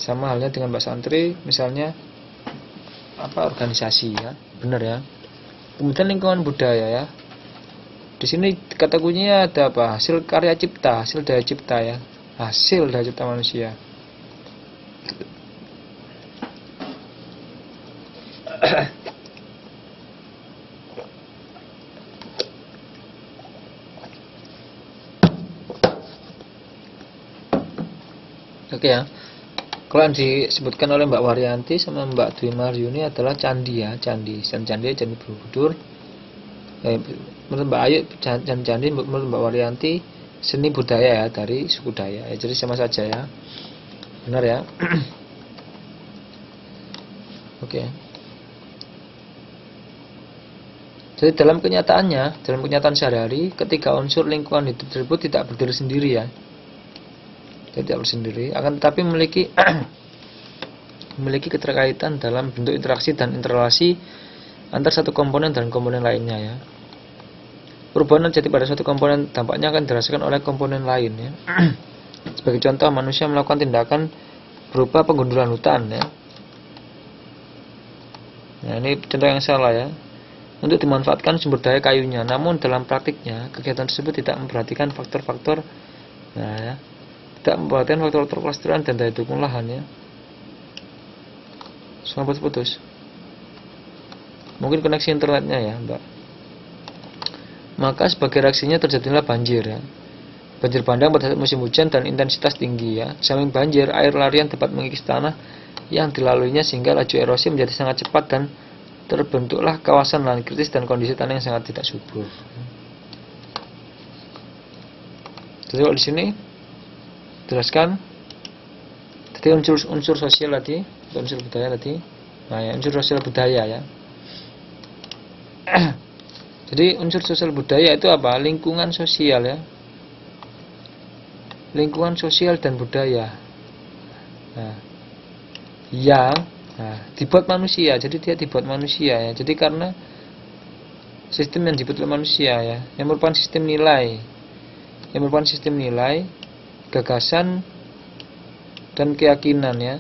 S1: Sama halnya dengan Mbak Santri misalnya apa organisasi ya. Benar ya. Kemudian lingkungan budaya ya. Di sini kata kuncinya ada apa? Hasil karya cipta, hasil daya cipta ya. Hasil daya cipta manusia. Oke ya. Kalau yang disebutkan oleh Mbak Waryanti sama Mbak Dwi Maryuni adalah candi ya, candi Borobudur. Menurut Mbak Ayu candi, menurut Mbak Waryanti seni budaya ya dari suku Dayak ya. Jadi sama saja ya. Benar ya. Oke. Jadi dalam kenyataan sehari-hari, ketiga unsur lingkungan hidup tersebut tidak berdiri sendiri ya. Tidak bersendiri, akan tetapi memiliki keterkaitan dalam bentuk interaksi dan interrelasi antar satu komponen dan komponen lainnya ya. Perubahan terjadi pada suatu komponen dampaknya akan dirasakan oleh komponen lain ya. Sebagai contoh, manusia melakukan tindakan berupa penggundulan hutan ya. Nah, ini contoh yang salah ya. Untuk dimanfaatkan sumber daya kayunya, namun dalam praktiknya kegiatan tersebut tidak memperhatikan faktor-faktor tidak memperhatikan faktor-faktor kelestarian dan daya dukung lahan ya. Semua putus. Mungkin koneksi internetnya ya, Mbak. Maka sebagai reaksinya terjadilah banjir ya. Banjir bandang pada saat musim hujan dan intensitas tinggi ya. Samping banjir, air larian dapat mengikis tanah yang dilaluinya sehingga laju erosi menjadi sangat cepat dan terbentuklah kawasan lahan kritis dan kondisi tanah yang sangat tidak subur. Jadi kalau di sini jelaskan jadi unsur sosial tadi, unsur budaya tadi. Nah, ya, unsur sosial budaya ya. Jadi unsur sosial budaya itu apa? Lingkungan sosial ya. Lingkungan sosial dan budaya. Nah, yang dibuat manusia. Jadi dia dibuat manusia ya. Jadi karena sistem yang dibuat oleh manusia ya, yang merupakan sistem nilai, gagasan dan keyakinan ya,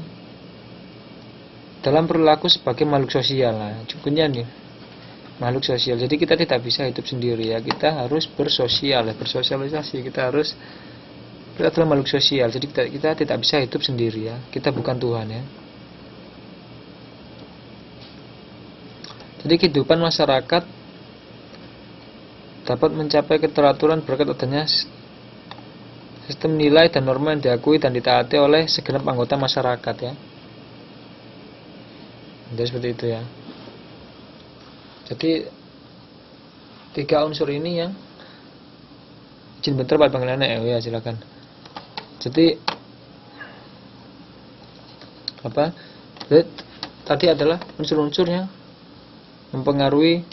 S1: dalam perilaku sebagai makhluk sosial. Nah, cukupnya nih makhluk sosial. Jadi kita tidak bisa hidup sendiri ya, kita harus bersosial ya, bersosialisasi. Kita adalah makhluk sosial. Jadi kita tidak bisa hidup sendiri ya. Kita bukan Tuhan ya. Jadi kehidupan masyarakat dapat mencapai keteraturan berkat adanya sistem nilai dan norma yang diakui dan ditaati oleh segenap anggota masyarakat ya. Jadi seperti itu ya. Jadi 3 unsur ini yang izin bentar Pak panggilannya ya, silakan. Jadi apa? Jadi, tadi adalah unsur-unsur yang mempengaruhi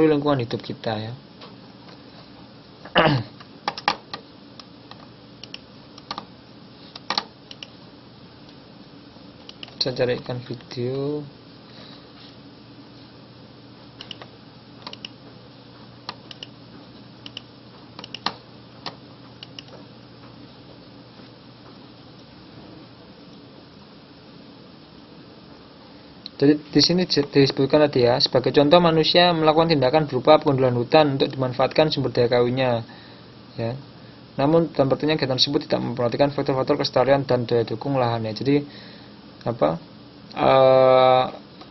S1: lingkungan hidup kita ya. Saya carikan video. Jadi di sini disebutkan tadi ya, sebagai contoh manusia melakukan tindakan berupa pengundulan hutan untuk dimanfaatkan sumber daya kawinya, ya. Namun dalam pertanyaan kegiatan tersebut tidak memperhatikan faktor-faktor kelestarian dan daya dukung lahannya. Jadi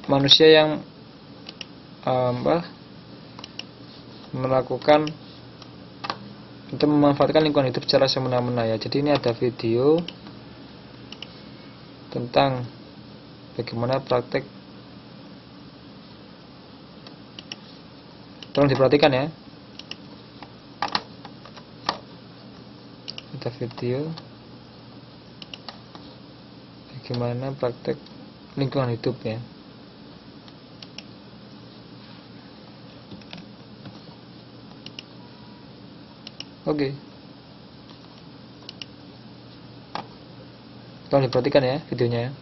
S1: manusia yang melakukan untuk memanfaatkan lingkungan hidup secara semena-mena ya. Jadi ini ada video tentang bagaimana praktek. Tolong diperhatikan ya. Ada video bagaimana praktek lingkungan hidup ya. Oke. Tolong diperhatikan ya videonya ya.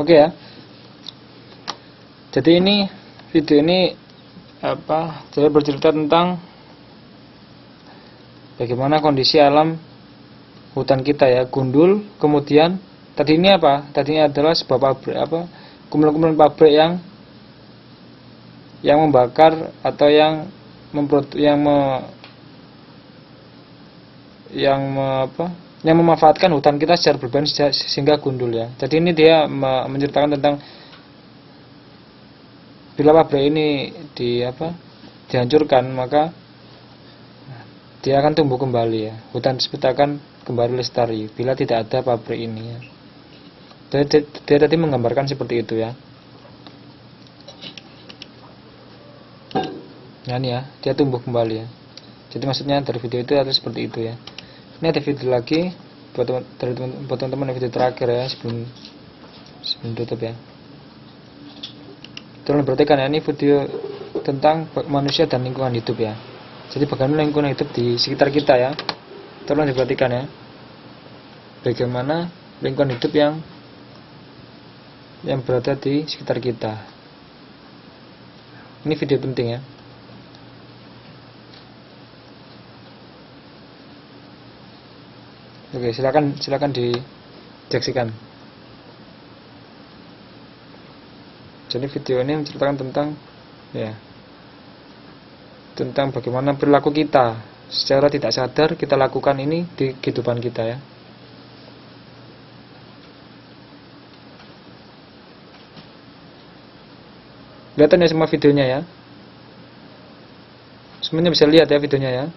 S1: Oke ya. Jadi ini video ini saya bercerita tentang bagaimana kondisi alam hutan kita ya, gundul. Kemudian tadi ini tadinya adalah sebuah pabrik, kumpulan-kumpulan pabrik yang membakar atau yang memanfaatkan hutan kita secara berlebihan sehingga gundul ya. Jadi ini dia menceritakan tentang bila pabrik ini dihancurkan, maka dia akan tumbuh kembali ya. Hutan tersebut akan kembali lestari bila tidak ada pabrik ini ya. Dia tadi menggambarkan seperti itu ya. Nah ini ya, dia tumbuh kembali ya. Jadi maksudnya dari video itu adalah seperti itu ya. Ini ada video lagi buat teman-teman, video terakhir ya sebelum tutup ya. Tolong perhatikan ya, ini video tentang manusia dan lingkungan hidup ya. Jadi bagaimana lingkungan hidup di sekitar kita ya. Tolong diperhatikan ya. Bagaimana lingkungan hidup yang berada di sekitar kita. Ini video penting ya. Oke, silakan disaksikan. Jadi video ini menceritakan tentang bagaimana perilaku kita secara tidak sadar kita lakukan ini di kehidupan kita ya. Kelihatan ya semua videonya ya. Semuanya bisa lihat ya videonya ya.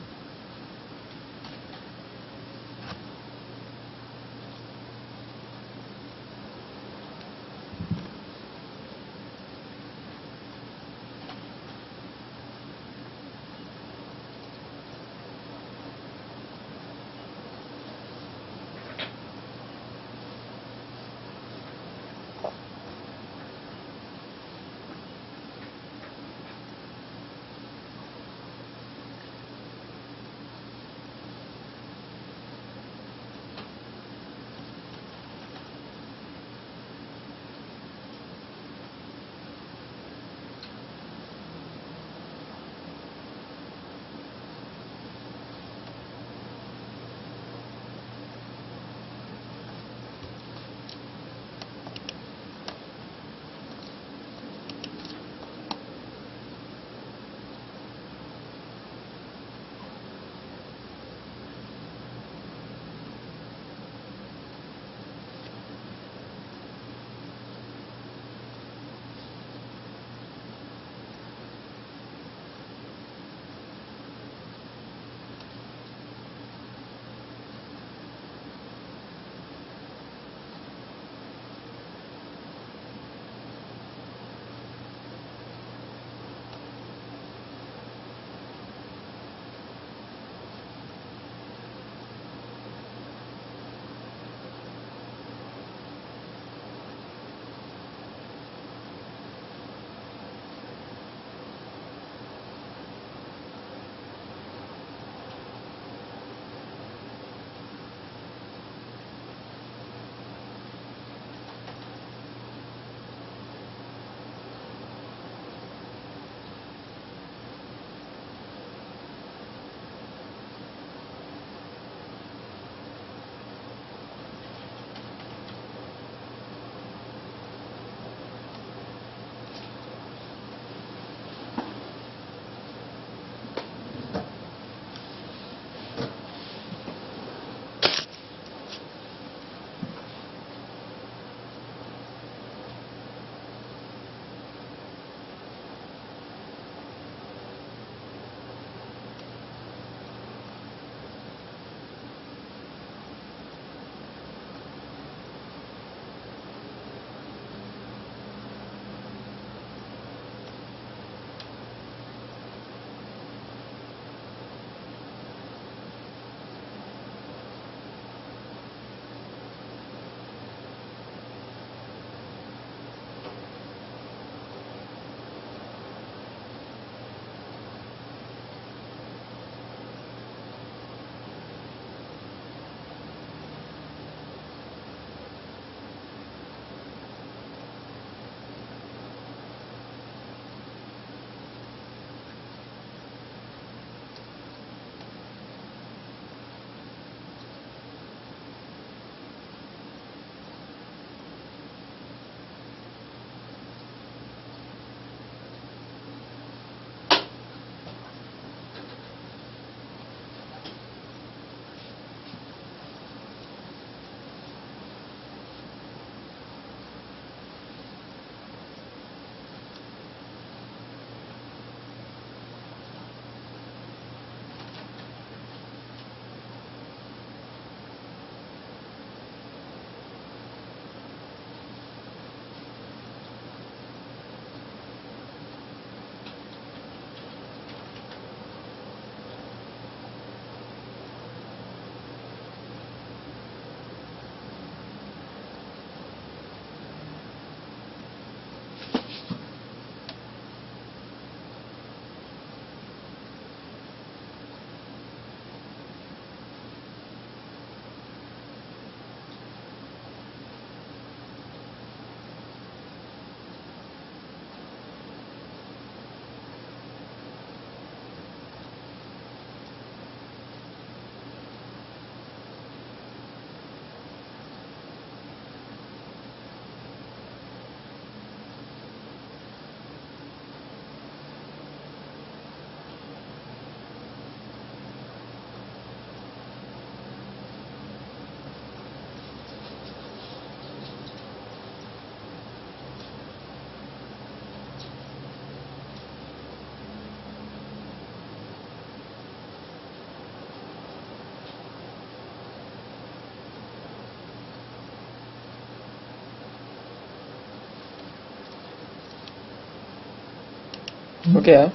S1: Oke ya.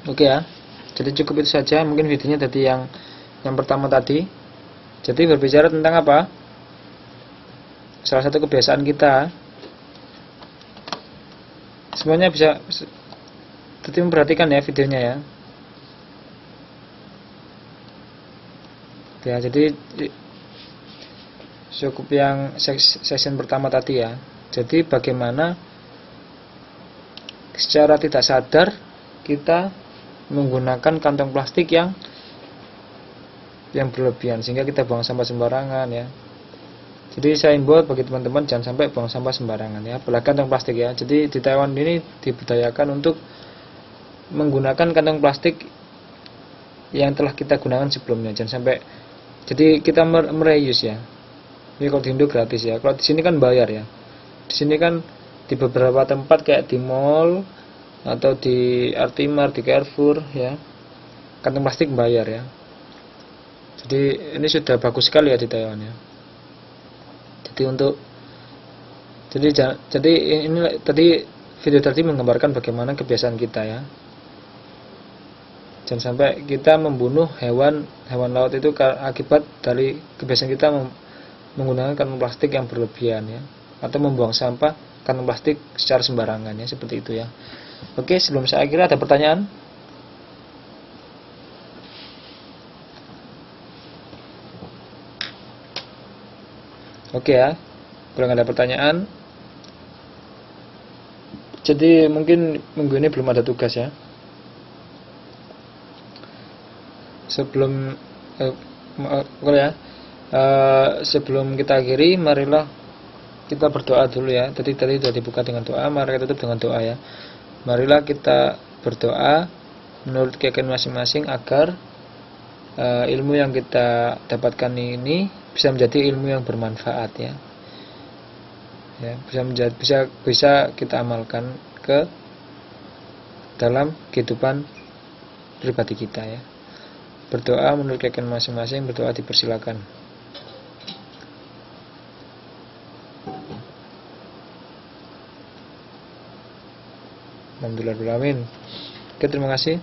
S1: Oke ya. Jadi cukup itu saja mungkin videonya tadi yang pertama tadi. Jadi berbicara tentang apa? Salah satu kebiasaan kita. Semuanya bisa jadi memperhatikan ya videonya ya. Ya, jadi cukup yang session pertama tadi ya. Jadi bagaimana secara tidak sadar kita menggunakan kantong plastik yang berlebihan sehingga kita buang sampah sembarangan ya. Jadi saya himbau bagi teman-teman jangan sampai buang sampah sembarangan ya, apalagi kantong plastik ya. Jadi di Taiwan ini dibudayakan untuk menggunakan kantong plastik yang telah kita gunakan sebelumnya, jangan sampai. Jadi kita mereuse ya. Ini kalau di Indo gratis ya. Kalau di sini kan bayar ya. Di sini kan di beberapa tempat kayak di mall atau di Artimart, di Carrefour ya, kantong plastik bayar ya. Jadi ini sudah bagus sekali ya di Taiwan ya. Jadi ini tadi video tadi menggambarkan bagaimana kebiasaan kita ya. Jangan sampai kita membunuh hewan laut itu akibat dari kebiasaan kita menggunakan kantong plastik yang berlebihan ya, atau membuang sampah kantong plastik secara sembarangan ya, seperti itu ya. Oke, sebelum saya akhiri ada pertanyaan? Oke ya, kalau nggak ada pertanyaan, jadi mungkin minggu ini belum ada tugas ya. Sebelum kita akhiri, marilah kita berdoa dulu ya. Tadi sudah dibuka dengan doa, mari kita tutup dengan doa ya. Marilah kita berdoa menurut keyakinan masing-masing agar ilmu yang kita dapatkan ini bisa menjadi ilmu yang bermanfaat ya. Ya, bisa kita amalkan ke dalam kehidupan pribadi kita ya. Berdoa menurut keyakinan masing-masing, berdoa dipersilakan. Alhamdulillahirrahmanirrahim. Oke, terima kasih.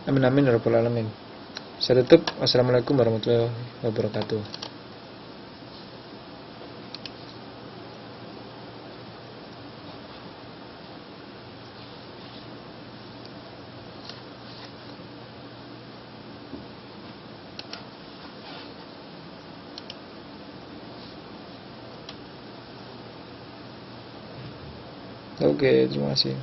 S1: Amin amin ya rabbal alamin. Saya tutup. Wassalamualaikum warahmatullahi wabarakatuh. Oke, terima kasih.